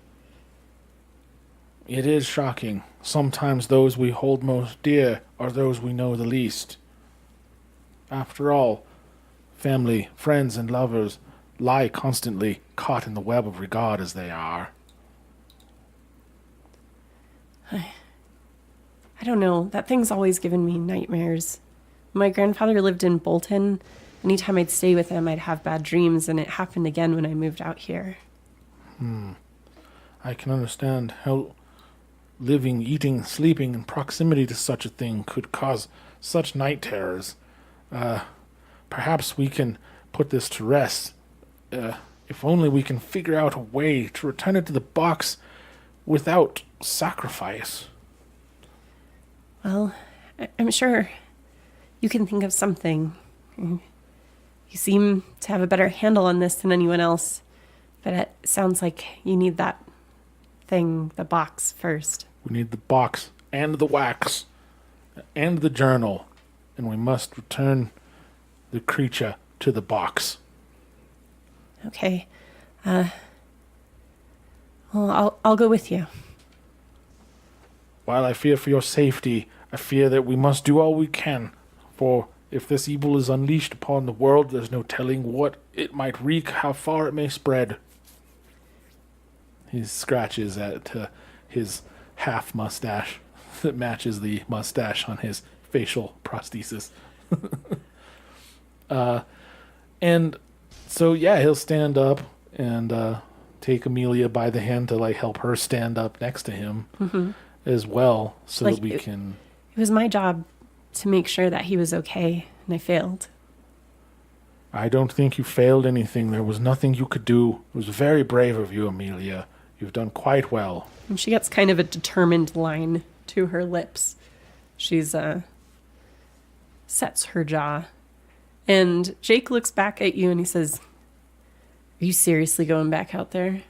It is shocking. Sometimes those we hold most dear are those we know the least. After all, family, friends, and lovers lie constantly caught in the web of regard as they are. I don't know. That thing's always given me nightmares. My grandfather lived in Bolton. Anytime I'd stay with him, I'd have bad dreams, and it happened again when I moved out here. I can understand how living, eating, sleeping in proximity to such a thing could cause such night terrors. Perhaps we can put this to rest. If only we can figure out a way to return it to the box without sacrifice. Well, I'm sure you can think of something. You seem to have a better handle on this than anyone else, but it sounds like you need that thing, the box, first. We need the box and the wax. and the journal, and we must return the creature to the box. Okay. Well, I'll go with you. While I fear for your safety, I fear that we must do all we can, for if this evil is unleashed upon the world, there's no telling what it might wreak, how far it may spread. He scratches at his half mustache that matches the mustache on his facial prosthesis. And so, yeah, he'll stand up and take Amelia by the hand to like help her stand up next to him as well, so Like, that we can. It was my job to make sure that he was okay, and I failed. I don't think you failed anything. There was nothing you could do. It was very brave of you, Amelia. You've done quite well. And she gets kind of a determined line to her lips. She's sets her jaw. And Jake looks back at you and he says, "Are you seriously going back out there?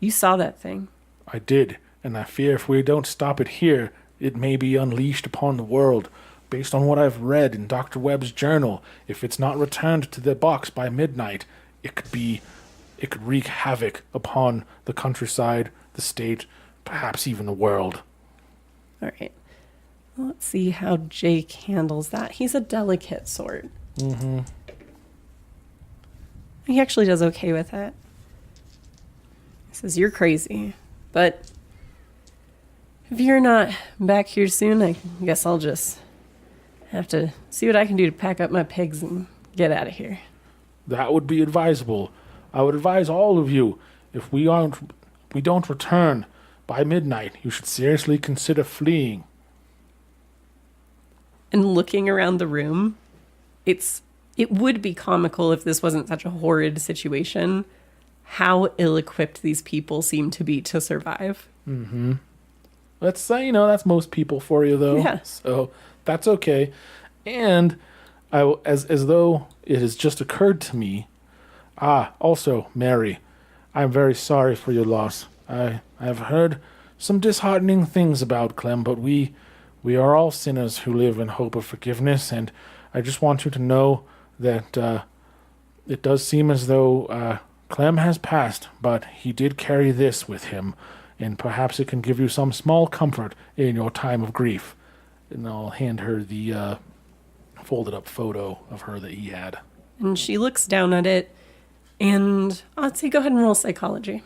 You saw that thing." I did, and I fear if we don't stop it here, it may be unleashed upon the world. Based on what I've read in Dr. Webb's journal, if it's not returned to the box by midnight, it could wreak havoc upon the countryside, the state, perhaps even the world. All right. Well, let's see how Jake handles that. He's a delicate sort. Mm-hmm. He actually does okay with that. He says, "You're crazy, but if you're not back here soon, I guess I'll just have to see what I can do to pack up my pigs and get out of here." That would be advisable. I would advise all of you, if we don't return by midnight, you should seriously consider fleeing. And looking around the room, it would be comical if this wasn't such a horrid situation, how ill-equipped these people seem to be to survive. Mm-hmm. Let's say, that's most people for you, though. Yeah. So that's okay. And as though it has just occurred to me, also, Mary, I'm very sorry for your loss. I have heard some disheartening things about Clem, but we are all sinners who live in hope of forgiveness, and I just want you to know that it does seem as though Clem has passed, but he did carry this with him, and perhaps it can give you some small comfort in your time of grief. And I'll hand her the folded up photo of her that he had. And she looks down at it, and I'd say go ahead and roll psychology.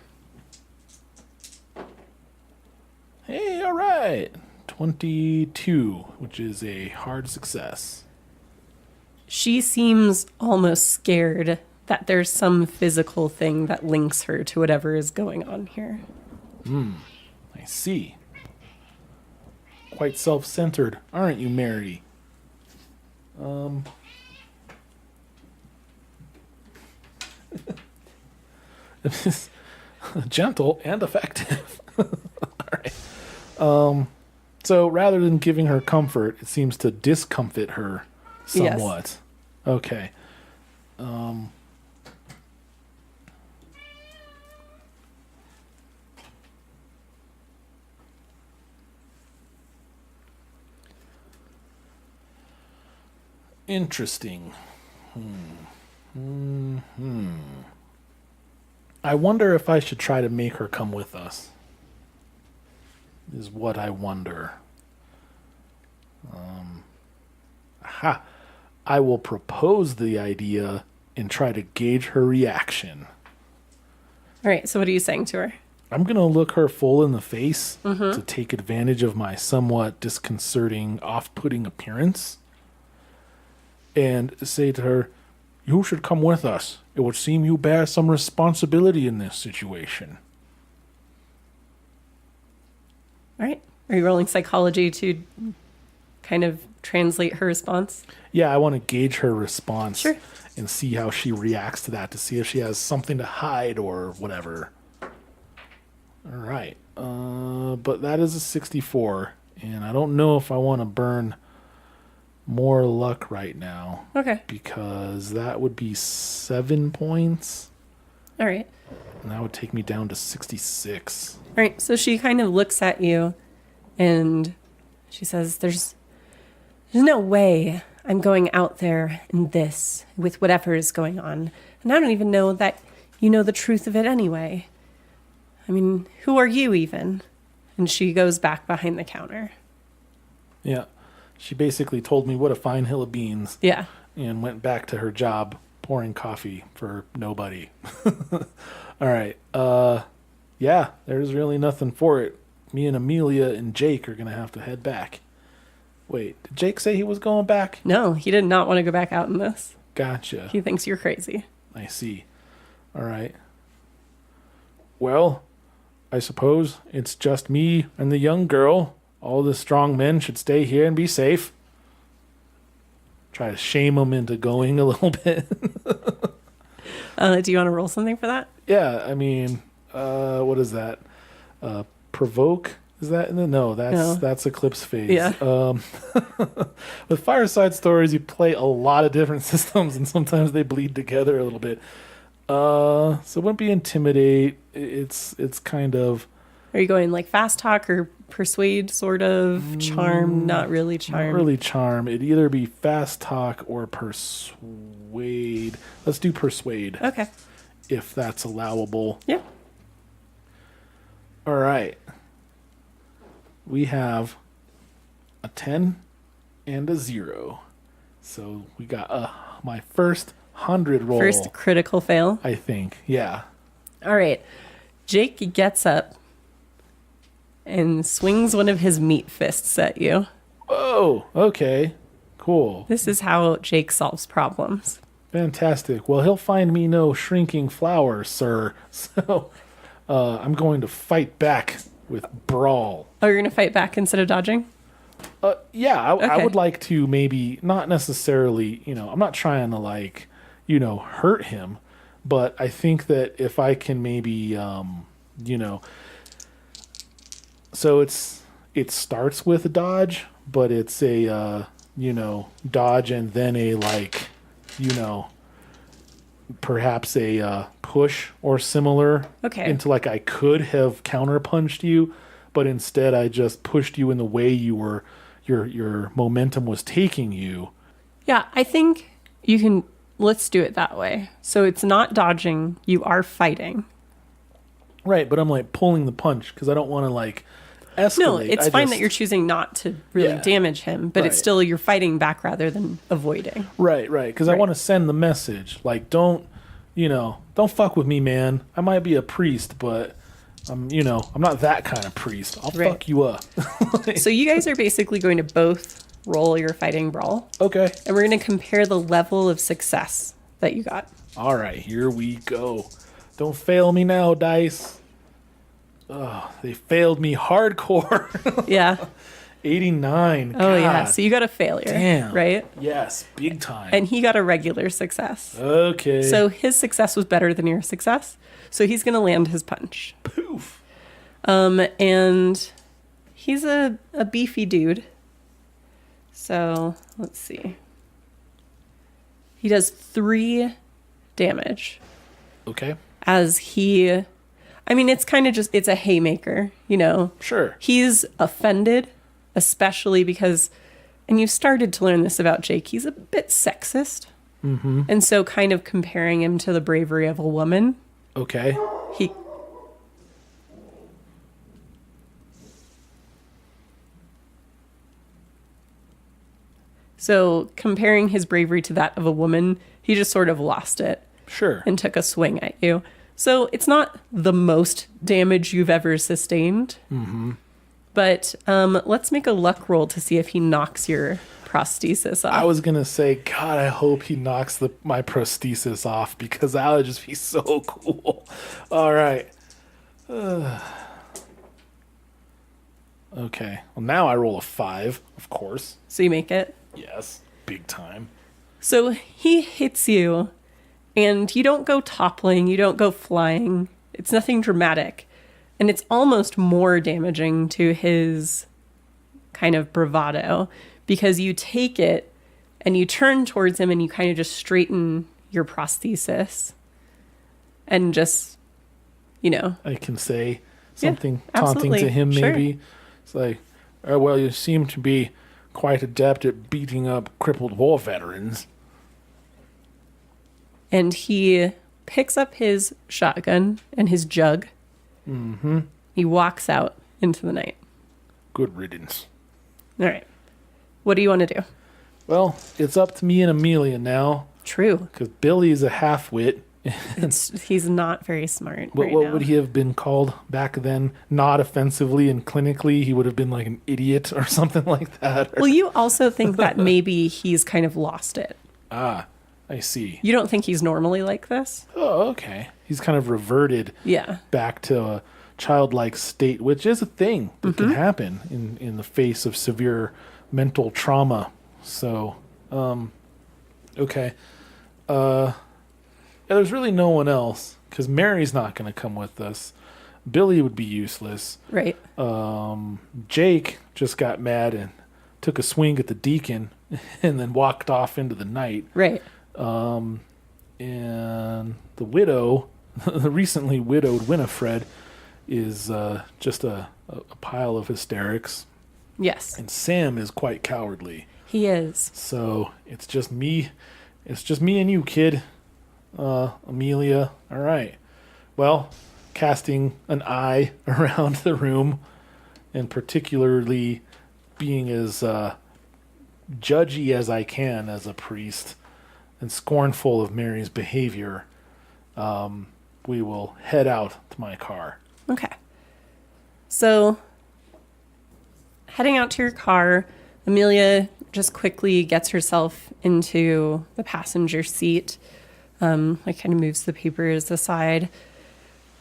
Hey, all right. 22, which is a hard success. She seems almost scared that there's some physical thing that links her to whatever is going on here. I see. Quite self-centered, aren't you, Mary? Gentle and effective. All right. So rather than giving her comfort, it seems to discomfit her somewhat. Yes. Okay. Interesting. I wonder if I should try to make her come with us. Is what I wonder. I will propose the idea and try to gauge her reaction. All right, so what are you saying to her? I'm going to look her full in the face to take advantage of my somewhat disconcerting, off-putting appearance and say to her, "You should come with us. It would seem you bear some responsibility in this situation." All right. Are you rolling psychology to kind of translate her response? Yeah, I want to gauge her response. Sure. And see how she reacts to that, to see if she has something to hide or whatever. All right. But that is a 64, and I don't know if I want to burn more luck right now. Okay. Because that would be 7 points. All right. And that would take me down to 66. All right. So she kind of looks at you and she says, There's There's no way I'm going out there in this with whatever is going on. And I don't even know that you know the truth of it anyway. I mean, who are you even? And she goes back behind the counter. Yeah. She basically told me what a fine hill of beans. Yeah. And went back to her job pouring coffee for nobody. All right. Yeah, there's really nothing for it. Me and Amelia and Jake are going to have to head back. Wait, did Jake say he was going back? No, he did not want to go back out in this. Gotcha. He thinks you're crazy. I see. All right. Well, I suppose it's just me and the young girl. All the strong men should stay here and be safe. Try to shame them into going a little bit. Do you want to roll something for that? Yeah, I mean, what is that? Provoke? Is that in the no? That's Eclipse Phase. Yeah. With Fireside Stories, you play a lot of different systems, and sometimes they bleed together a little bit. So it wouldn't be intimidate. It's kind of. Are you going like fast talk or persuade, sort of? Charm, not really charm. Not really charm. It'd either be fast talk or persuade. Let's do persuade. Okay. If that's allowable. Yeah. All right. We have a 10 and a 0. So we got my first 100 roll. First critical fail. I think. Yeah. All right. Jake gets up and swings one of his meat fists at you. Oh, okay. Cool. This is how Jake solves problems. Fantastic. Well, he'll find me no shrinking flower, sir. So I'm going to fight back with brawl. Oh, you're going to fight back instead of dodging? Yeah, I Okay. would like to maybe, not necessarily, I'm not trying to hurt him, but I think that if I can maybe, so it starts with a dodge, but it's a, dodge and then a perhaps a push or similar. Okay. Into I could have counterpunched you, but instead I just pushed you in the way you were, your momentum was taking you. Yeah, I think you can. Let's do it that way. So it's not dodging. You are fighting. Right, but I'm pulling the punch because I don't want to escalate. No, it's fine that you're choosing not to really Yeah. damage him, but it's Right. still you're fighting back rather than avoiding. Right, because I Right. want to send the message. Don't fuck with me, man. I might be a priest, but I'm not that kind of priest. I'll Right. fuck you up. So you guys are basically going to both roll your fighting brawl, Okay. and we're going to compare the level of success that you got. All right, here we go. Don't fail me now, dice. Oh, they failed me hardcore. Yeah. 89. Oh, yeah. God. So you got a failure, Damn. right? Yes, big time. And he got a regular success. Okay. So his success was better than your success. So he's going to land his punch. Poof. And he's a beefy dude. So let's see. He does 3 damage Okay. as he. I mean, it's kind of just, it's a haymaker, Sure. He's offended, especially because, and you've started to learn this about Jake, he's a bit sexist. Mm-hmm. And so kind of comparing him to the bravery of a woman, Okay. he. So comparing his bravery to that of a woman, he just sort of lost it Sure. and took a swing at you. So it's not the most damage you've ever sustained. Mm-hmm. But let's make a luck roll to see if he knocks your prosthesis off. I was gonna say, God, I hope he knocks my prosthesis off because that would just be so cool. All right. Okay. Well, now I roll a 5, of course. So you make it. Yes, big time. So he hits you, and you don't go toppling, you don't go flying. It's nothing dramatic. And it's almost more damaging to his kind of bravado because you take it and you turn towards him and you kind of just straighten your prosthesis and just, I can say something Yeah, taunting to absolutely. him, Sure. maybe. It's like, oh, well, you seem to be quite adept at beating up crippled war veterans. And he picks up his shotgun and his jug. Mm-hmm. He walks out into the night. Good riddance. All right. What do you want to do? Well, it's up to me and Amelia now. True. Because Billy is a half-wit. He's not very smart What now. would he have been called back then? Not offensively and clinically, he would have been like an idiot or something like that. Well, you also think that maybe he's kind of lost it. Ah, I see. You don't think he's normally like this? Oh, okay. He's kind of reverted back to a childlike state, which is a thing that can happen in the face of severe mental trauma. So, okay. There's really no one else, because Mary's not going to come with us. Billy would be useless. Right. Jake just got mad and took a swing at the deacon and then walked off into the night. Right. And the widow, the recently widowed Winifred, is just a pile of hysterics. Yes. And Sam is quite cowardly. He is. So it's just me. It's just me and you, kid. Amelia. All right. Well, casting an eye around the room, and particularly being as judgy as I can as a priest, and scornful of Mary's behavior, we will head out to my car. Okay. So, heading out to your car, Amelia just quickly gets herself into the passenger seat. Like kind of moves the papers aside.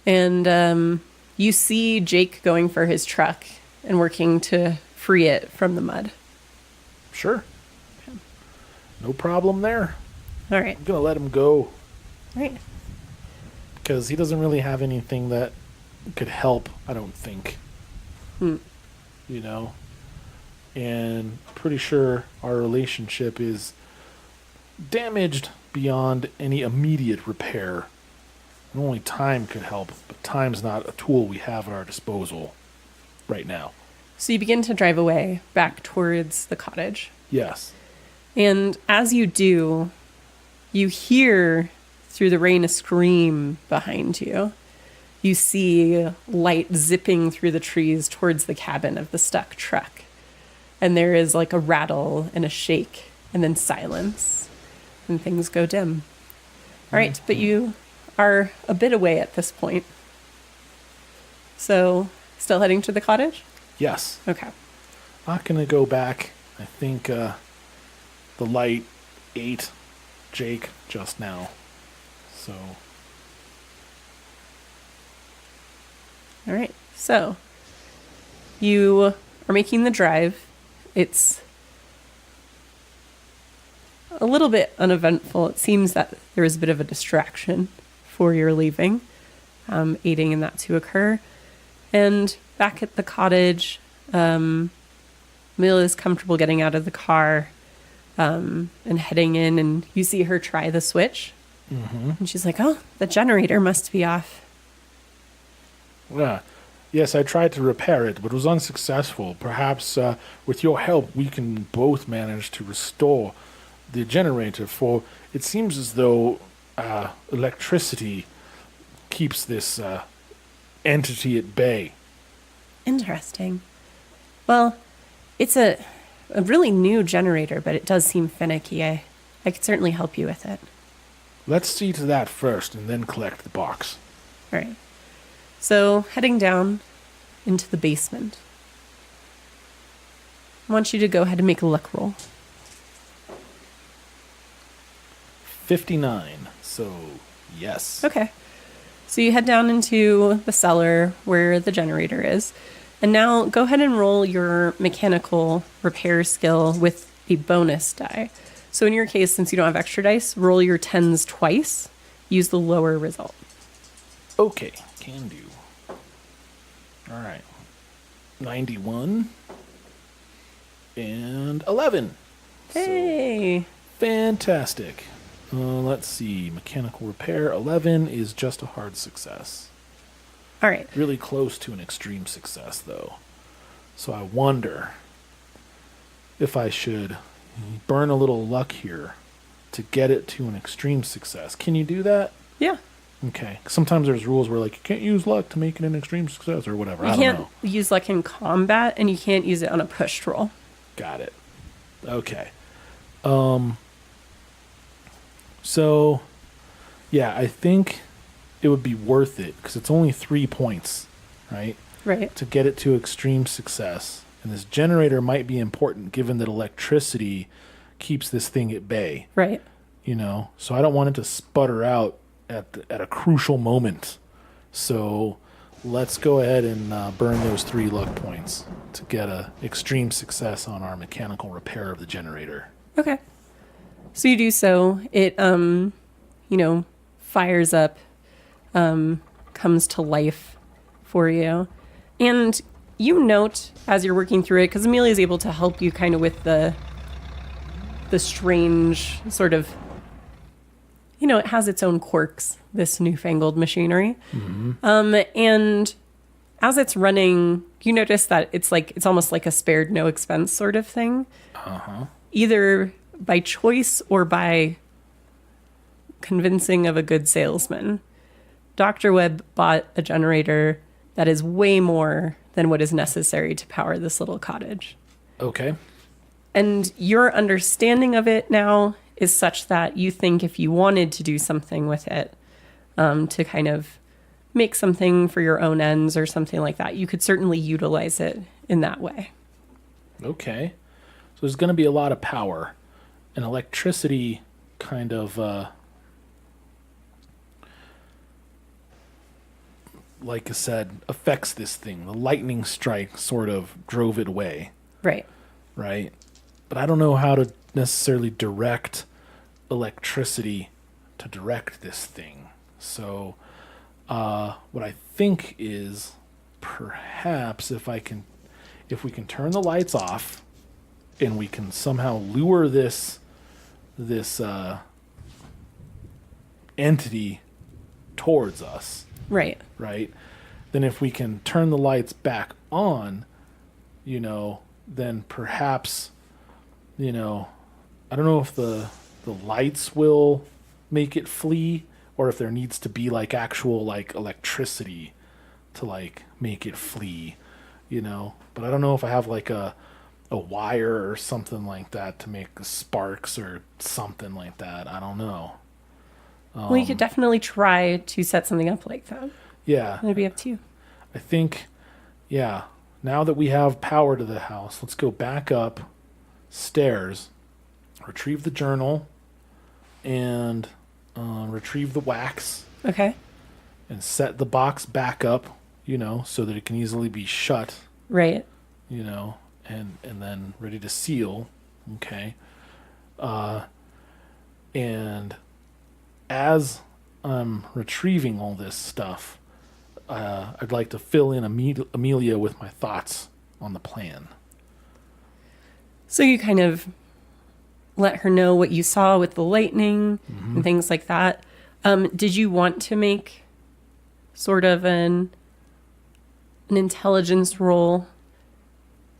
And you see Jake going for his truck and working to free it from the mud. Sure. Okay. No problem there. All right. I'm going to let him go. All right. Because he doesn't really have anything that could help, I don't think. You know? And pretty sure our relationship is damaged beyond any immediate repair. And only time could help, but time's not a tool we have at our disposal right now. So you begin to drive away back towards the cottage. Yes. And as you do, you hear through the rain a scream behind you. You see light zipping through the trees towards the cabin of the stuck truck. And there is like a rattle and a shake and then silence. And things go dim. All right, but you are a bit away at this point. So, still heading to the cottage? Yes. Okay. Not going to go back. I think the light ate Jake just now. So. All right. So, you are making the drive. It's a little bit uneventful. It seems that there is a bit of a distraction for your leaving, aiding in that to occur. And back at the cottage, Amelia is comfortable getting out of the car and heading in, and you see her try the switch. Mm-hmm. And she's like, oh, the generator must be off. Yeah. Yes, I tried to repair it, but was unsuccessful. Perhaps with your help, we can both manage to restore the generator, for it seems as though electricity keeps this entity at bay. Interesting. Well, it's a really new generator, but it does seem finicky. I could certainly help you with it. Let's see to that first, and then collect the box. All right. So, heading down into the basement. I want you to go ahead and make a luck roll. 59. So, yes. Okay. So you head down into the cellar where the generator is. And now go ahead and roll your mechanical repair skill with a bonus die. So in your case, since you don't have extra dice, roll your 10s twice. Use the lower result. Okay, can do. All right. 91 and 11. Hey. So, fantastic. Let's see. Mechanical repair 11 is just a hard success. All right. Really close to an extreme success, though. So I wonder if I should burn a little luck here to get it to an extreme success. Can you do that? Yeah. Okay. Sometimes there's rules where, like, you can't use luck to make it an extreme success or whatever. You I don't can't know. use luck in combat, and you can't use it on a pushed roll. Got it. Okay. So, yeah, I think it would be worth it because it's only 3 points, right? Right. To get it to extreme success. And this generator might be important given that electricity keeps this thing at bay, Right. So I don't want it to sputter out at a crucial moment. So let's go ahead and burn those 3 luck points to get a extreme success on our mechanical repair of the generator. Okay. So you do so. It, fires up, comes to life for you. And you note as you're working through it, because Amelia is able to help you kind of with the strange sort of, it has its own quirks, this newfangled machinery. Mm-hmm. And as it's running, you notice that it's almost like a spared no expense sort of thing. Uh-huh. Either by choice or by convincing of a good salesman. Dr. Webb bought a generator that is way more than what is necessary to power this little cottage. Okay. And your understanding of it now is such that you think if you wanted to do something with it, to kind of make something for your own ends or something like that, you could certainly utilize it in that way. Okay. So there's going to be a lot of power. And electricity kind of, like I said, affects this thing. The lightning strike sort of drove it away. Right. Right? But I don't know how to necessarily direct electricity to direct this thing. So what I think is perhaps if we can turn the lights off and we can somehow lure this entity towards us, Right. right? Then if we can turn the lights back on, then perhaps, I don't know if the lights will make it flee or if there needs to be like actual like electricity to like make it flee, but I don't know if I have like a wire or something like that to make sparks or something like that. I don't know. Well, you could definitely try to set something up like that. Yeah. It'd be up to you. I think, yeah, now that we have power to the house, let's go back up stairs, retrieve the journal, and retrieve the wax, Okay. and set the box back up, so that it can easily be shut, Right. and then ready to seal. Okay. And as I'm retrieving all this stuff, I'd like to fill in Amelia with my thoughts on the plan. So you kind of let her know what you saw with the lightning and things like that. Did you want to make sort of an intelligence roll?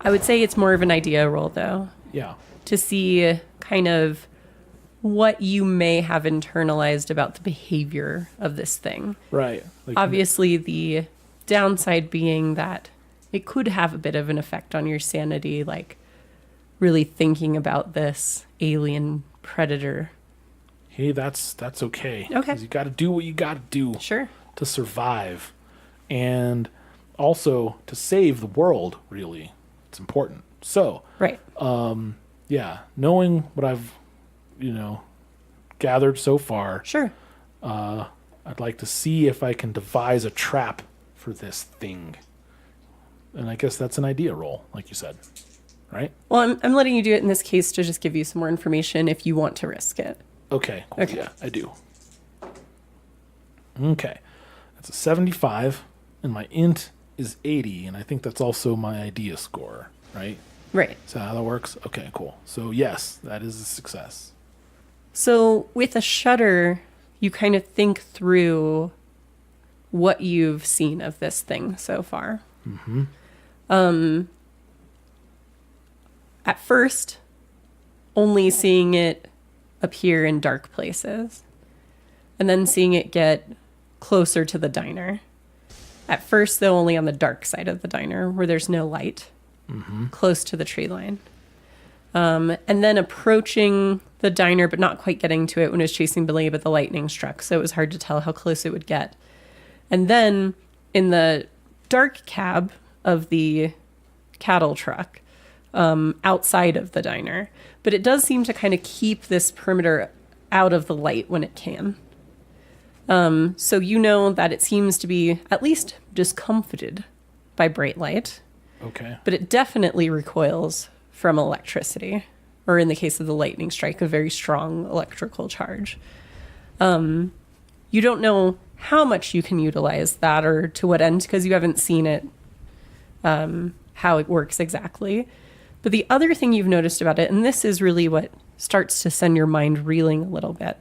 I would say it's more of an idea roll, though, Yeah. to see kind of what you may have internalized about the behavior of this thing. Right. Like, Obviously, the downside being that it could have a bit of an effect on your sanity, like really thinking about this alien predator. hey, that's okay. Okay. 'Cause you got to do what you got to do Sure. to survive, and also to save the world. Really, it's important. So, Right. yeah, knowing what I've, gathered so far, Sure. I'd like to see if I can devise a trap for this thing. And I guess that's an idea roll, like you said, right? Well, I'm letting you do it in this case to just give you some more information if you want to risk it. Okay, cool. Okay. Yeah, I do. Okay. That's a 75, and my int is 80, and I think that's also my idea score, right? Right. Is that how that works? Okay, cool. So, yes, that is a success. So with a shutter, you kind of think through what you've seen of this thing so far. Mm-hmm. at first only seeing it appear in dark places, and then seeing it get closer to the diner. At first, though, only on the dark side of the diner where there's no light, close to the tree line. And then approaching the diner, but not quite getting to it when it was chasing Billy, but the lightning struck, so it was hard to tell how close it would get. And then in the dark cab of the cattle truck, outside of the diner. But it does seem to kind of keep this perimeter out of the light when it can. So you know that it seems to be at least discomfited by bright light. Okay. But it definitely recoils from electricity, or in the case of the lightning strike, a very strong electrical charge. You don't know how much you can utilize that or to what end, because you haven't seen it, how it works exactly. But the other thing you've noticed about it, and this is really what starts to send your mind reeling a little bit,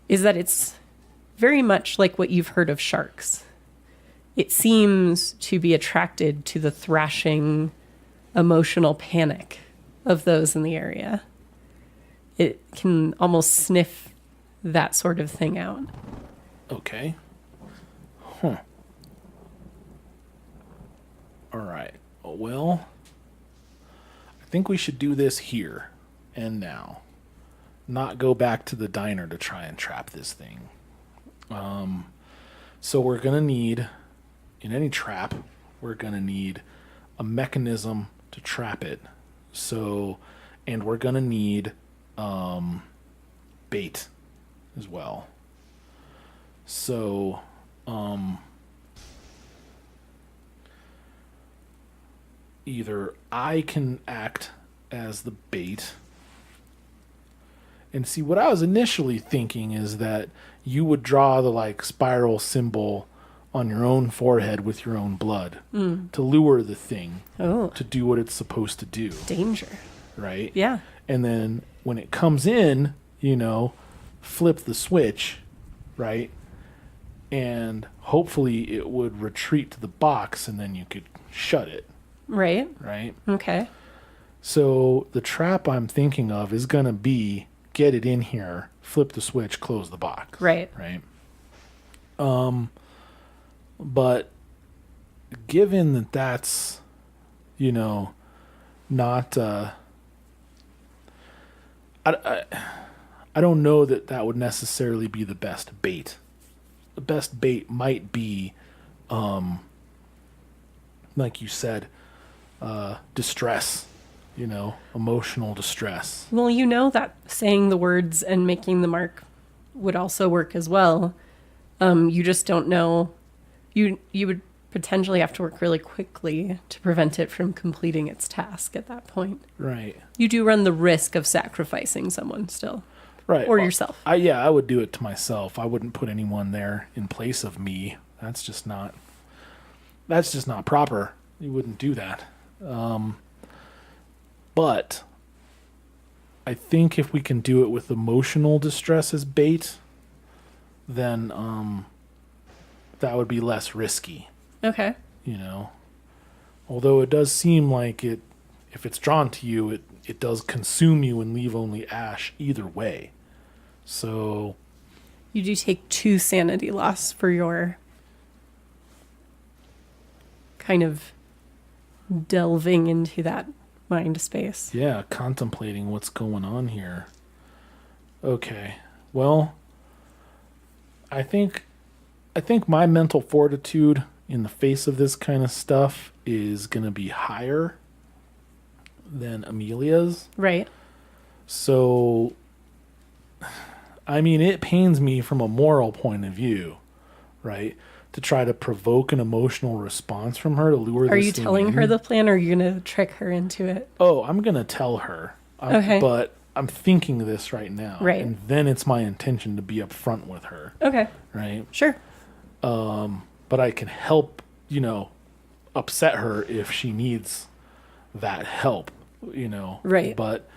is that it's very much like what you've heard of sharks. It seems to be attracted to the thrashing, emotional panic of those in the area. It can almost sniff that sort of thing out. Okay. Huh. All right. Well, I think we should do this here and now. Not go back to the diner to try and trap this thing. So we're going to need, in any trap, we're going to need a mechanism to trap it. So, and we're going to need bait as well. So, either I can act as the bait. And see, what I was initially thinking is that you would draw the like spiral symbol on your own forehead with your own blood to lure the thing to do what it's supposed to do. Danger. Right? Yeah. And then when it comes in, flip the switch, right? And hopefully it would retreat to the box and then you could shut it. Right. Right? Okay. So the trap I'm thinking of is going to be get it in here, flip the switch, close the box. Right. Right. But given that that's, not, I don't know that would necessarily be the best bait. The best bait might be, like you said, distress, emotional distress. Well, you know that saying the words and making the mark would also work as well. You just don't know. You would potentially have to work really quickly to prevent it from completing its task at that point. Right. You do run the risk of sacrificing someone still. Right. Or yourself. I would do it to myself. I wouldn't put anyone there in place of me. That's just not proper. You wouldn't do that. But I think if we can do it with emotional distress as bait, then that would be less risky. Okay. Although it does seem like if it's drawn to you, it does consume you and leave only ash either way. So You do take 2 sanity loss for your kind of delving into that mind space. yeah, contemplating what's going on here. Okay. Well, I think my mental fortitude in the face of this kind of stuff is going to be higher than Amelia's. Right. So, I mean, it pains me from a moral point of view, right? To try to provoke an emotional response from her to lure this Are you thing telling in. her the plan, or are you going to trick her into it? Oh, I'm going to tell her. Okay. But I'm thinking this right now. Right. And then it's my intention to be upfront with her. Okay. Right? Sure. But I can help, upset her if she needs that help, Right. But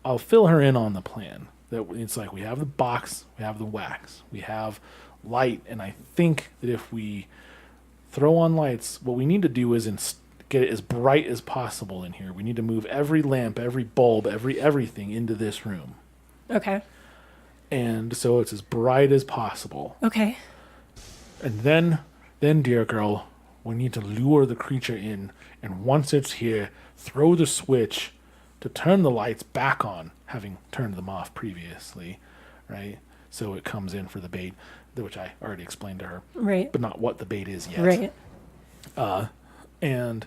I'll fill her in on the plan. That it's like we have the box, we have the wax, we have light, and I think that if we throw on lights, what we need to do is get it as bright as possible in here. We need to move every lamp, every bulb, everything into this room. Okay. And so it's as bright as possible. Okay. And then, dear girl, we need to lure the creature in. And once it's here, throw the switch to turn the lights back on, having turned them off previously, right? So it comes in for the bait, which I already explained to her. Right. But not what the bait is yet. Right. And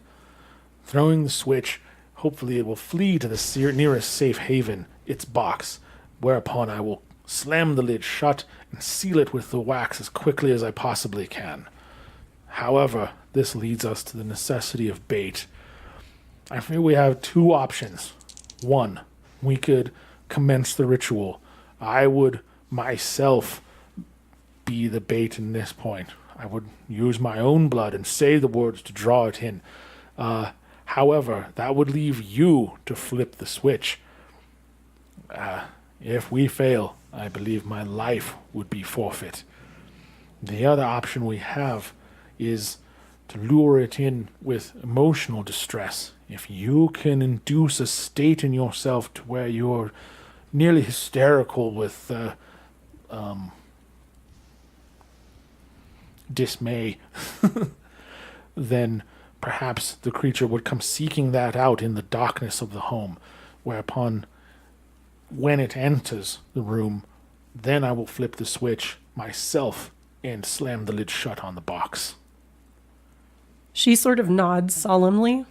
throwing the switch, hopefully it will flee to the nearest safe haven, its box, whereupon I will slam the lid shut and seal it with the wax as quickly as I possibly can. However, this leads us to the necessity of bait. I feel we have two options. One, we could commence the ritual. I would myself be the bait in this point. I would use my own blood and say the words to draw it in. However, that would leave you to flip the switch. If we fail, I believe my life would be forfeit. The other option we have is to lure it in with emotional distress. If you can induce a state in yourself to where you're nearly hysterical with dismay, then perhaps the creature would come seeking that out in the darkness of the home, whereupon when it enters the room, then I will flip the switch myself and slam the lid shut on the box. She sort of nods solemnly.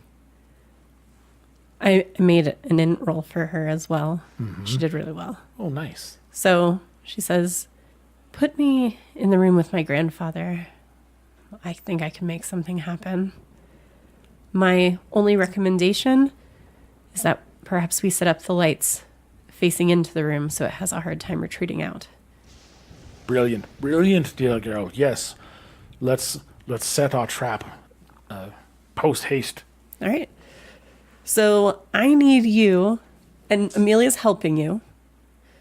I made an int roll for her as well. Mm-hmm. She did really well. Oh, nice. So she says, put me in the room with my grandfather. I think I can make something happen. My only recommendation is that perhaps we set up the lights facing into the room so it has a hard time retreating out. Brilliant, dear girl. Yes, let's set our trap post haste. All right. So I need you, and Amelia's helping you.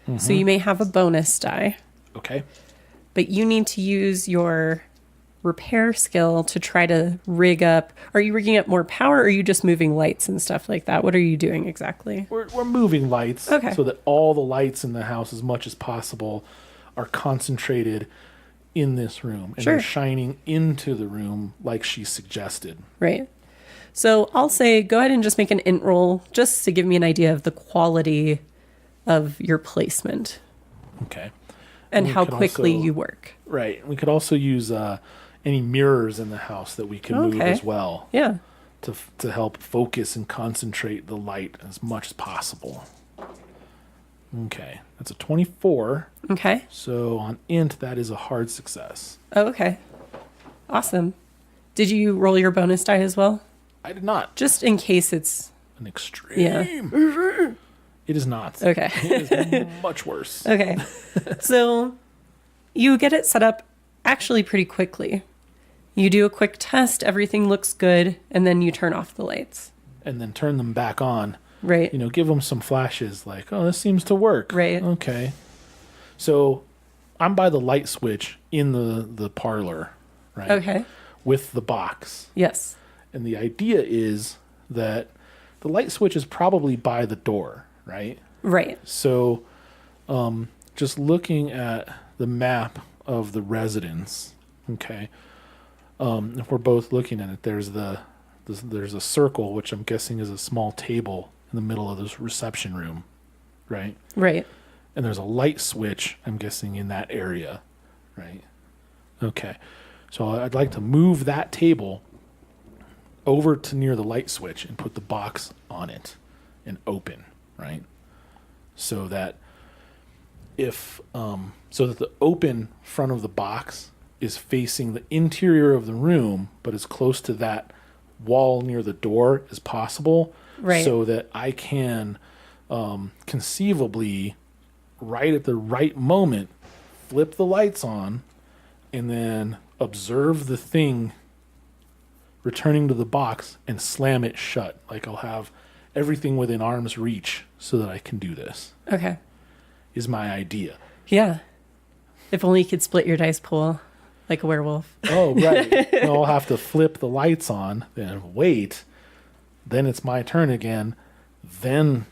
Mm-hmm. So you may have a bonus die. Okay. But you need to use your repair skill to try to rig up. Are you rigging up more power, or are you just moving lights and stuff like that? What are you doing exactly? We're moving lights, okay, so that all the lights in the house, as much as possible, are concentrated in this room. And they're shining into the room like she suggested. Right. So I'll say go ahead and just make an int roll just to give me an idea of the quality of your placement. Okay. And how quickly you work. Right. We could also use any mirrors in the house that we can move as well. Yeah. To help focus and concentrate the light as much as possible. Okay. That's a 24. Okay. So on int, that is a hard success. Oh, okay. Awesome. Did you roll your bonus die as well? I did not. Just in case it's an extreme. Yeah. It is not. Okay. It is much worse. Okay. So you get it set up actually pretty quickly. You do a quick test, everything looks good, and then you turn off the lights. And then turn them back on. Right. You know, give them some flashes like, oh, this seems to work. Right. Okay. So I'm by the light switch in the parlor, right? Okay. With the box. Yes. And the idea is that the light switch is probably by the door, right? Right. So just looking at the map of the residence, okay, if we're both looking at it, there's a circle, which I'm guessing is a small table in the middle of this reception room, right? Right. And there's a light switch, I'm guessing, in that area, right? Okay. So I'd like to move that table over to near the light switch and put the box on it and open, right? So that the open front of the box is facing the interior of the room, but as close to that wall near the door as possible, right? So that I can conceivably, right at the right moment, flip the lights on and then observe the thing returning to the box and slam it shut. Like I'll have everything within arm's reach so that I can do this. Okay. Is my idea. Yeah. If only you could split your dice pool like a werewolf. Oh, right. No, I'll have to flip the lights on, then wait, then it's my turn again, then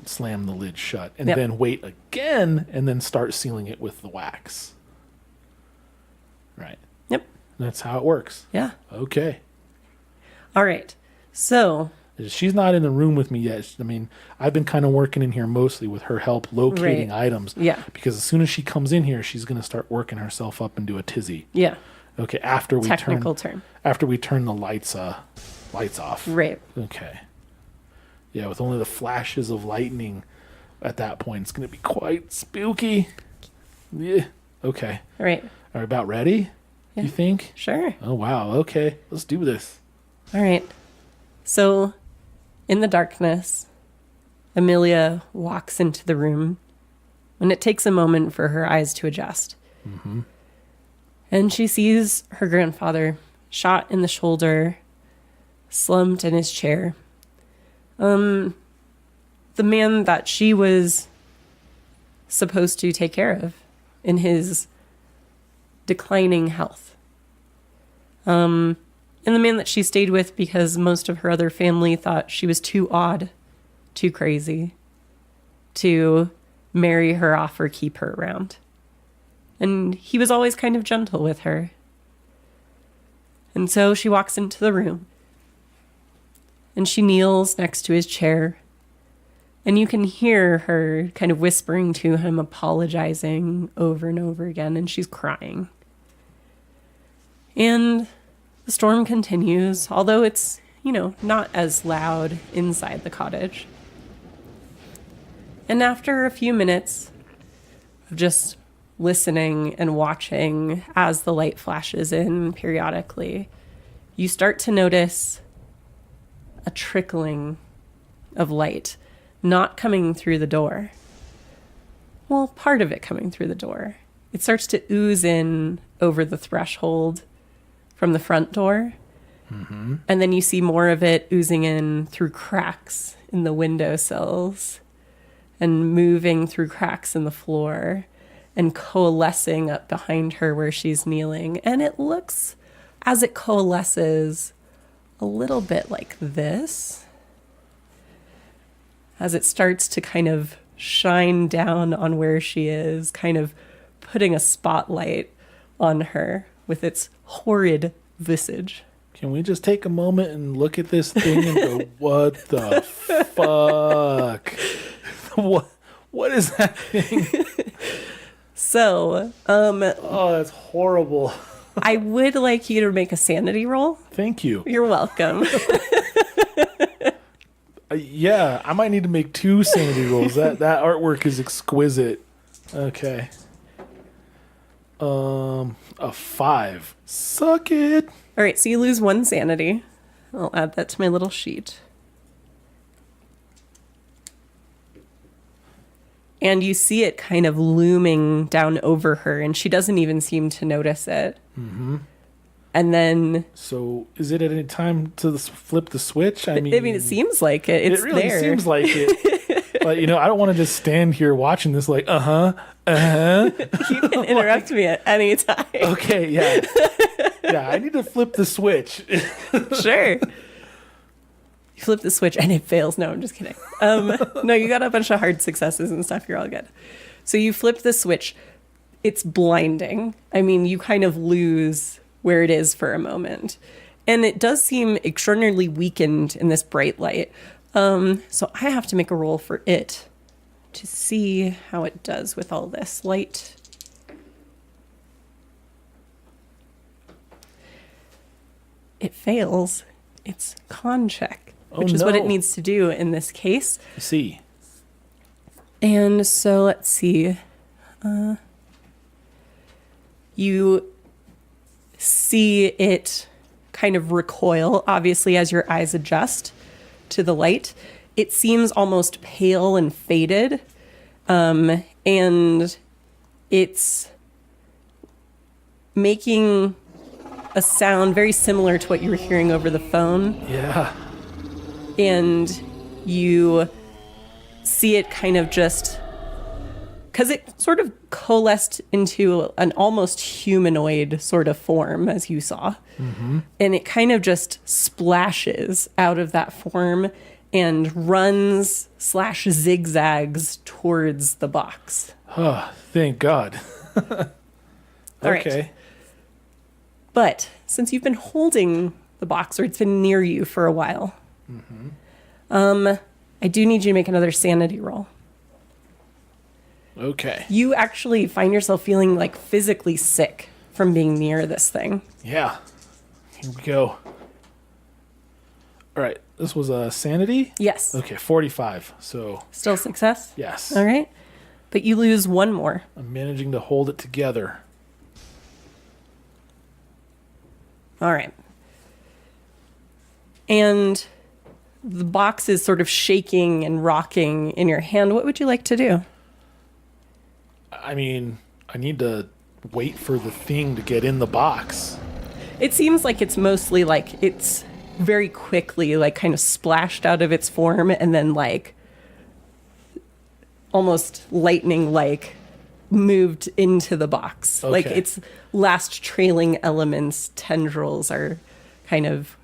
slam the lid shut, and Yep. then wait again, and then start sealing it with the wax. Right. Yep. That's how it works. Yeah. Okay. All right. So, She's not in the room with me yet. I mean, I've been kind of working in here mostly with her help locating Right. items. Yeah. Because as soon as she comes in here, she's going to start working herself up into a tizzy. yeah. Okay, after we Technical term. turn the lights off. Right. Okay. Yeah, with only the flashes of lightning at that point, it's going to be quite spooky. Yeah. Okay. All right. Are we about ready? Yeah. You think? Sure. Oh, wow. Okay. Let's do this. All right. So, in the darkness, Amelia walks into the room, and it takes a moment for her eyes to adjust. Mm-hmm. And she sees her grandfather shot in the shoulder, slumped in his chair. The man that she was supposed to take care of in his declining health. And the man that she stayed with because most of her other family thought she was too odd, too crazy to marry her off or keep her around. And he was always kind of gentle with her. And so she walks into the room and she kneels next to his chair. And you can hear her kind of whispering to him, apologizing over and over again, and she's crying. And the storm continues, although it's, not as loud inside the cottage. And after a few minutes of just listening and watching as the light flashes in periodically, you start to notice a trickling of light, not coming through the door. Well, part of it coming through the door. It starts to ooze in over the threshold from the front door. Mm-hmm. And then you see more of it oozing in through cracks in the windowsills and moving through cracks in the floor and coalescing up behind her where she's kneeling. And it looks, as it coalesces, a little bit like this, as it starts to kind of shine down on where she is, kind of putting a spotlight on her with its horrid visage. Can we just take a moment and look at this thing and go, what the fuck? What is that thing? So, Oh, that's horrible. I would like you to make a sanity roll. Thank you. You're welcome. Yeah, I might need to make 2 sanity rolls. That artwork is exquisite. Okay. A 5. Suck it. All right, so you lose 1 sanity. I'll add that to my little sheet. And you see it kind of looming down over her, and she doesn't even seem to notice it. Mm-hmm. And then... So, is it at any time to flip the switch? I mean, it seems like it. It's it really there. seems like it. But, I don't want to just stand here watching this like, You can interrupt me at any time. Okay, yeah. Yeah, I need to flip the switch. Sure. You flip the switch and it fails. No, I'm just kidding. No, you got a bunch of hard successes and stuff. You're all good. So you flip the switch. It's blinding. I mean, you kind of lose where it is for a moment. And it does seem extraordinarily weakened in this bright light. So I have to make a roll for it to see how it does with all this light. It fails. It's con check, which is what it needs to do in this case. I see. And so let's see. You see it kind of recoil, obviously, as your eyes adjust to the light. It seems almost pale and faded. And it's making a sound very similar to what you were hearing over the phone. Yeah. And you see it kind of because it sort of coalesced into an almost humanoid sort of form, as you saw. And it kind of just splashes out of that form and runs / zigzags towards the box. Oh, thank God. All right. But since you've been holding the box, or it's been near you for a while, I do need you to make another sanity roll. Okay. You actually find yourself feeling like physically sick from being near this thing. Yeah. Here we go. All right. This was a sanity? Yes. Okay, 45. So, Still success? yes. All right. But you lose one more. I'm managing to hold it together. All right. And the box is sort of shaking and rocking in your hand. What would you like to do? I mean, I need to wait for the thing to get in the box. It seems like it's mostly like it's very quickly like kind of splashed out of its form and then like almost lightning like moved into the box. Okay. Like its last trailing elements, tendrils are kind of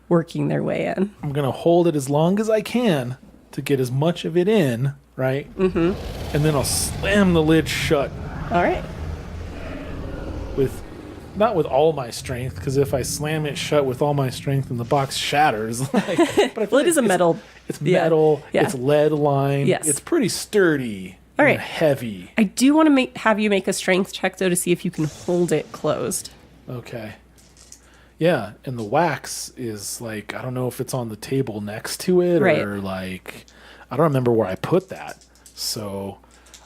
working their way in. I'm going to hold it as long as I can to get as much of it in, right? Mm-hmm. And then I'll slam the lid shut All right. with, not with all my strength, because if I slam it shut with all my strength and the box shatters. But I feel Well, it is a it's- metal. It's metal. Yeah. It's lead lined. Yes. It's pretty sturdy. All and right. heavy. I do want to have you make a strength check though to see if you can hold it closed. Okay. Yeah, and the wax is like, I don't know if it's on the table next to it Right. or like, I don't remember where I put that. So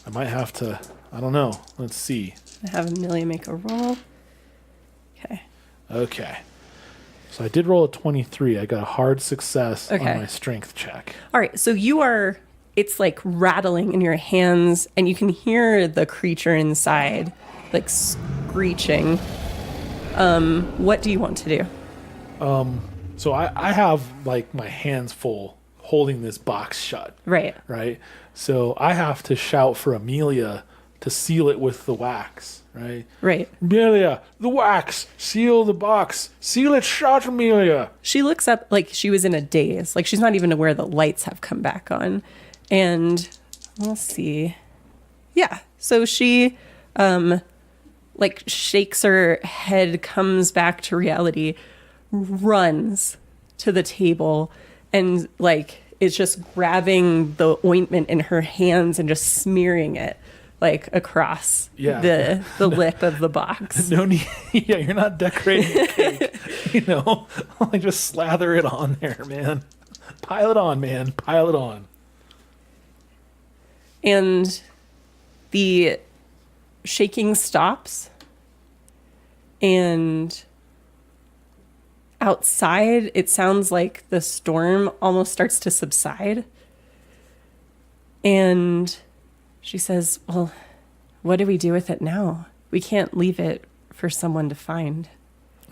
I might have to, I don't know. Let's see. I have Amelia make a roll. Okay. Okay. So I did roll a 23. I got a hard success Okay. on my strength check. All right. So it's like rattling in your hands and you can hear the creature inside like screeching. What do you want to do? So I have like my hands full holding this box shut. Right. Right? So I have to shout for Amelia to seal it with the wax, right? Right. Amelia, the wax, seal the box, seal it shut, Amelia. She looks up like she was in a daze. Like she's not even aware the lights have come back on. And let's see. Yeah. So she like shakes her head, comes back to reality, runs to the table and like is just grabbing the ointment in her hands and just smearing it like across Yeah. the lip of the box. No need. Yeah, you're not decorating the cake. You know, like just slather it on there, man. Pile it on, man. Pile it on. And the shaking stops. And outside, it sounds like the storm almost starts to subside. And she says, well, what do we do with it now? We can't leave it for someone to find.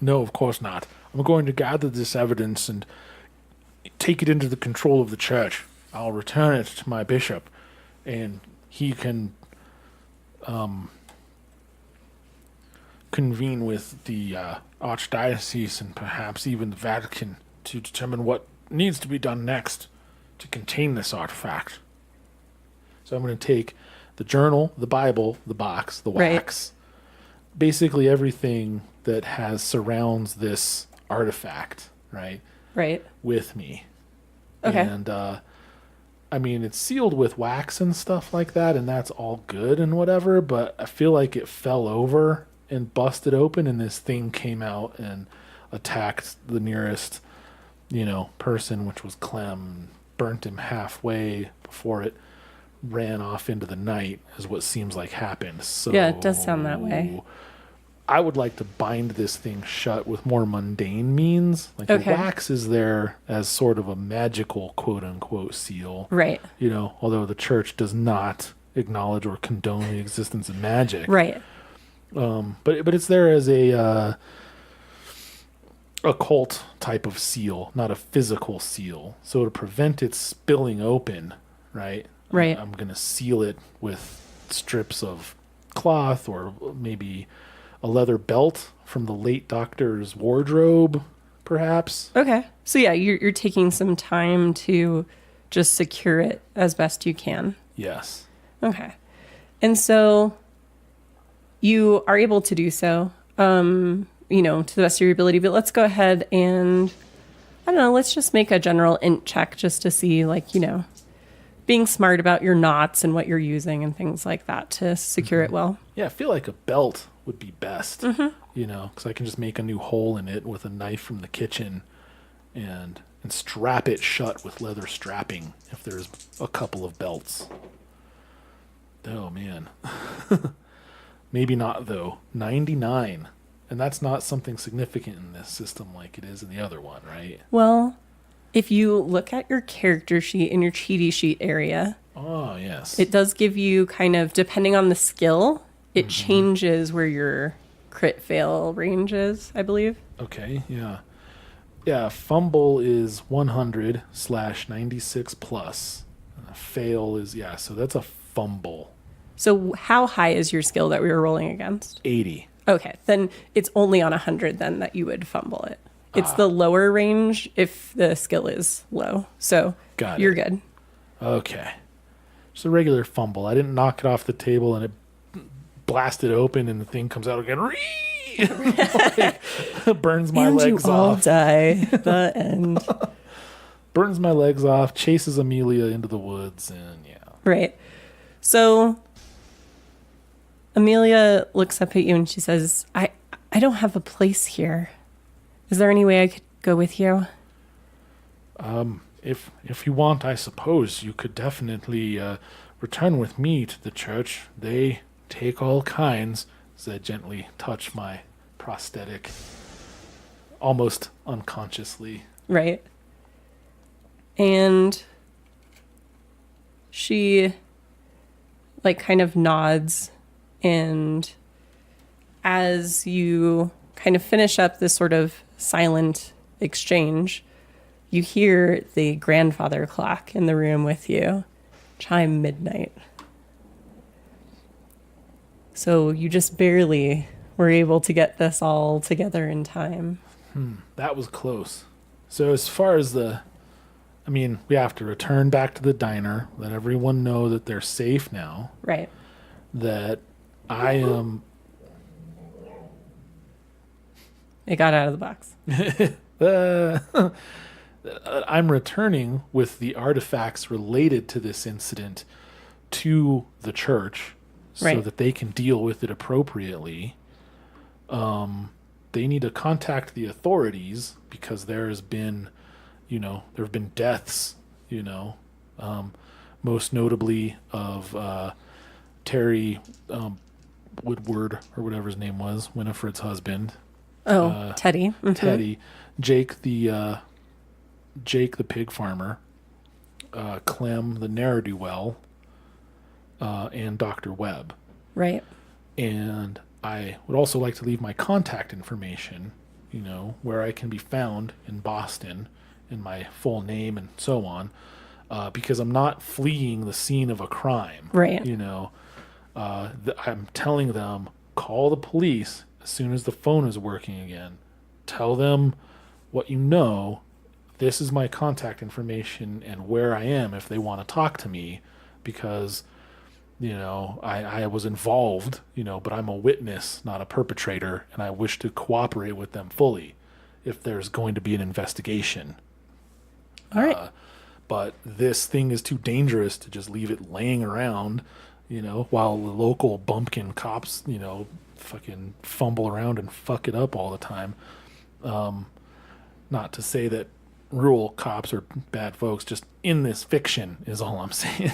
No, of course not. I'm going to gather this evidence and take it into the control of the church. I'll return it to my bishop, and he can convene with the archdiocese and perhaps even the Vatican to determine what needs to be done next to contain this artifact. So I'm going to take the journal, the Bible, the box, the Right. wax, basically everything that surrounds this artifact, right, Right. with me. Okay. And I mean, it's sealed with wax and stuff like that, and that's all good and whatever, but I feel like it fell over and busted open, and this thing came out and attacked the nearest, person, which was Clem, burnt him halfway before it ran off into the night, is what seems like happened. So Yeah, it does sound that way. I would like to bind this thing shut with more mundane means. Like the Okay. wax is there as sort of a magical quote unquote seal. Right. Although the church does not acknowledge or condone the existence of magic. Right. But it's there as a occult type of seal, not a physical seal. So to prevent it spilling open, right? Right. I'm going to seal it with strips of cloth or maybe a leather belt from the late doctor's wardrobe, perhaps. Okay. So yeah, you're taking some time to just secure it as best you can. Yes. Okay. And so you are able to do so, to the best of your ability. But let's go ahead and, I don't know, let's just make a general int check just to see, being smart about your knots and what you're using and things like that to secure it well. Yeah, I feel like a belt would be best, because I can just make a new hole in it with a knife from the kitchen and strap it shut with leather strapping if there's a couple of belts. Oh, man. Maybe not, though. 99. And that's not something significant in this system like it is in the other one, right? Well, if you look at your character sheet in your cheaty sheet area, oh, yes, it does give you kind of, depending on the skill, it changes where your crit fail range is, I believe. Okay, yeah. Yeah, fumble is 100/96 plus. Fail is, so that's a fumble. So how high is your skill that we were rolling against? 80. Okay, then it's only on 100 then that you would fumble it. It's the lower range if the skill is low. So you're good. Okay. Just a regular fumble. I didn't knock it off the table and it blasted open and the thing comes out again. Burns my legs off. And you all off. die. The end. Burns my legs off, chases Amelia into the woods, and yeah. Right. So Amelia looks up at you and she says, I don't have a place here. Is there any way I could go with you? If you want, I suppose you could definitely return with me to the church. They take all kinds. As I gently touch my prosthetic, almost unconsciously. Right. And she kind of nods, and as you kind of finish up this sort of silent exchange, you hear the grandfather clock in the room with you chime midnight. So you just barely were able to get this all together in time. That was close. So as far as we have to return back to the diner, let everyone know that they're safe now. Right. That I am... It got out of the box. I'm returning with the artifacts related to this incident to the church so that they can deal with it appropriately. They need to contact the authorities because there have been deaths, most notably of Terry Woodward or whatever his name was, Winifred's husband. Teddy. Mm-hmm. Teddy, Jake the pig farmer, Clem the ne'er-do-well, and Dr. Webb. Right. And I would also like to leave my contact information, where I can be found in Boston, in my full name and so on, because I'm not fleeing the scene of a crime. Right. I'm telling them, call the police as soon as the phone is working again. Tell them what you know. This is my contact information and where I am if they want to talk to me, because I was involved, but I'm a witness, not a perpetrator, and I wish to cooperate with them fully if there's going to be an investigation. All right. But this thing is too dangerous to just leave it laying around, while the local bumpkin cops, fucking fumble around and fuck it up all the time. Not to say that rural cops are bad folks, just in this fiction is all I'm saying.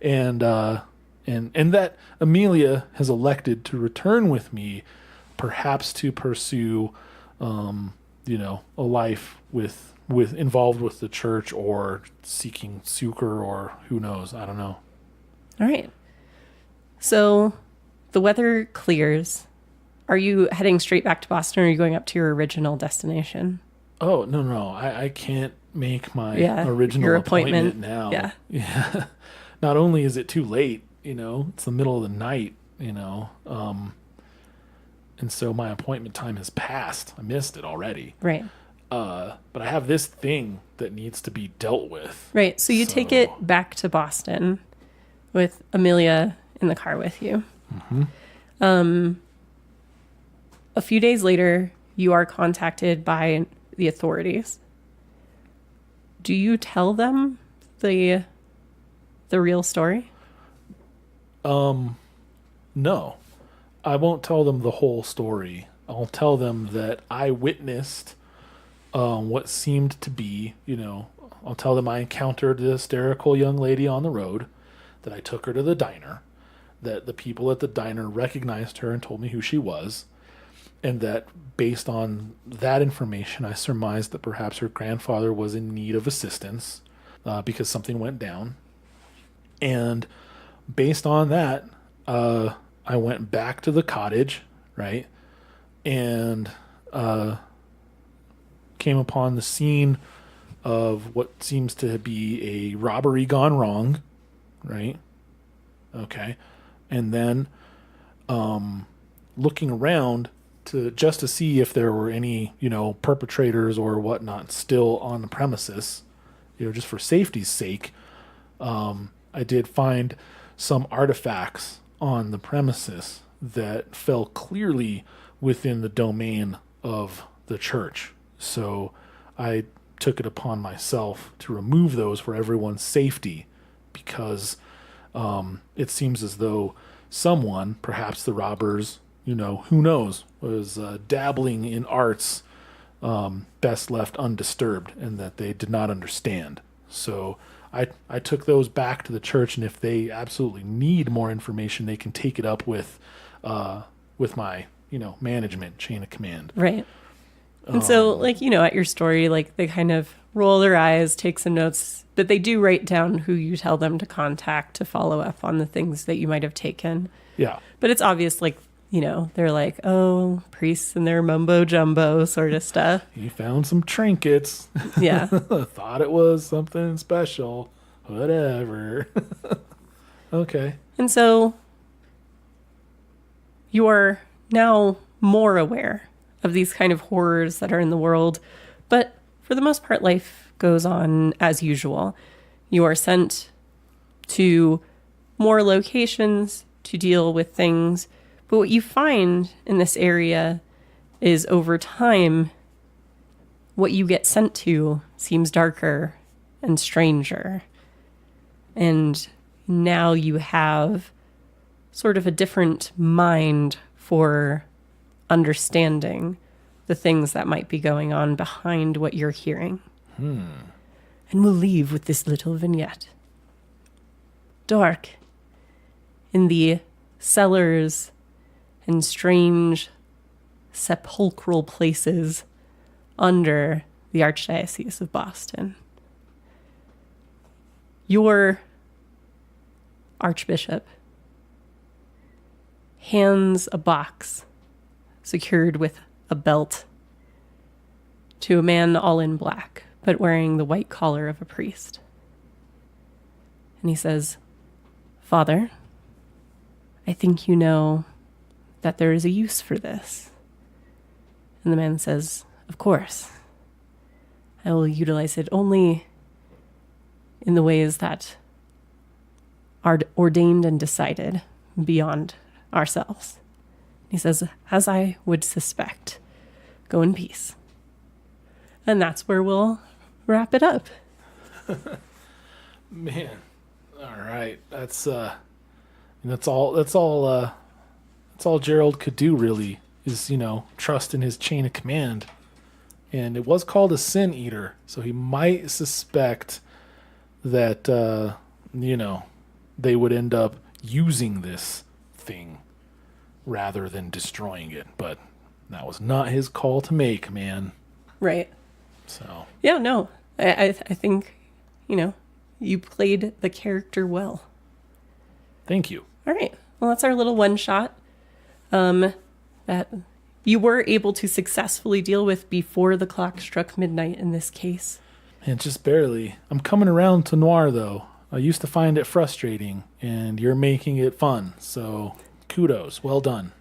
And that Amelia has elected to return with me, perhaps to pursue, a life with involved with the church or seeking succor or who knows. I don't know. All right. So the weather clears. Are you heading straight back to Boston or are you going up to your original destination? Oh, no. I can't make my original your appointment now. Yeah. Not only is it too late, It's the middle of the night, and so my appointment time has passed. I missed it already. Right. But I have this thing that needs to be dealt with. Right. So you take it back to Boston with Amelia in the car with you. Mm-hmm. A few days later, you are contacted by the authorities. Do you tell them the real story? No, I won't tell them the whole story. I'll tell them that I witnessed what seemed to be, I'll tell them I encountered the hysterical young lady on the road, that I took her to the diner, that the people at the diner recognized her and told me who she was, and that based on that information, I surmised that perhaps her grandfather was in need of assistance because something went down. And based on that, I went back to the cottage, right, and came upon the scene of what seems to be a robbery gone wrong, right? Okay. And then looking around to see if there were any, perpetrators or whatnot still on the premises, just for safety's sake, I did find some artifacts on the premises that fell clearly within the domain of the church. So I took it upon myself to remove those for everyone's safety, because it seems as though someone, perhaps the robbers, who knows, was dabbling in arts best left undisturbed, and that they did not understand. So I took those back to the church, and if they absolutely need more information, they can take it up with my management chain of command. Right. And so, at your story, they kind of roll their eyes, take some notes, but they do write down who you tell them to contact to follow up on the things that you might have taken. Yeah. But it's obvious, they're like, oh, priests and their mumbo jumbo sort of stuff. You found some trinkets. Yeah. Thought it was something special. Whatever. Okay. And so you are now more aware of these kind of horrors that are in the world. But for the most part, life goes on as usual. You are sent to more locations to deal with things. But what you find in this area is over time, what you get sent to seems darker and stranger. And now you have sort of a different mind for understanding the things that might be going on behind what you're hearing. And we'll leave with this little vignette. Dark in the cellars and strange sepulchral places under the Archdiocese of Boston. Your Archbishop hands a box secured with a belt to a man all in black, but wearing the white collar of a priest. And he says, "Father, I think you know that there is a use for this." And the man says, "Of course. I will utilize it only in the ways that are ordained and decided beyond ourselves." He says, "As I would suspect, go in peace." And that's where we'll wrap it up. Man. All right. That's all Gerald could do, really, is, trust in his chain of command. And it was called a sin eater, so he might suspect that, they would end up using this thing rather than destroying it. But that was not his call to make, man. Right. So. Yeah, no. I think, you played the character well. Thank you. All right. Well, that's our little one shot that you were able to successfully deal with before the clock struck midnight in this case. And just barely. I'm coming around to noir, though. I used to find it frustrating, and you're making it fun. So kudos. Well done.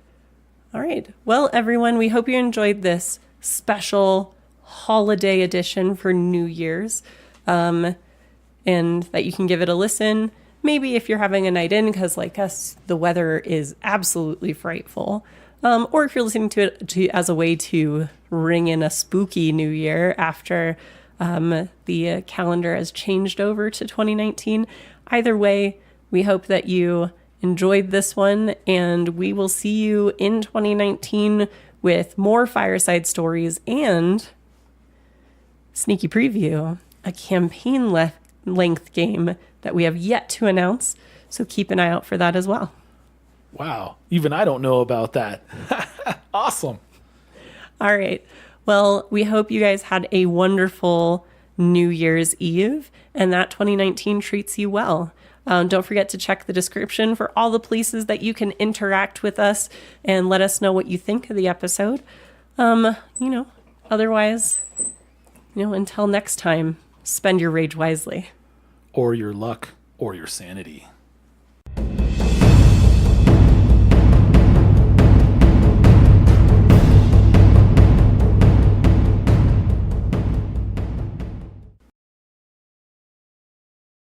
All right. Well, everyone, we hope you enjoyed this special holiday edition for New Year's, and that you can give it a listen. Maybe if you're having a night in, because like us, the weather is absolutely frightful. Or if you're listening to it as a way to ring in a spooky new year after the calendar has changed over to 2019. Either way, we hope that you enjoyed this one, and we will see you in 2019 with more fireside stories and sneaky preview, a campaign length game that we have yet to announce. So keep an eye out for that as well. Wow. Even I don't know about that. Awesome. All right. Well, we hope you guys had a wonderful New Year's Eve and that 2019 treats you well. Don't forget to check the description for all the places that you can interact with us and let us know what you think of the episode. Otherwise, until next time, spend your rage wisely. Or your luck, or your sanity.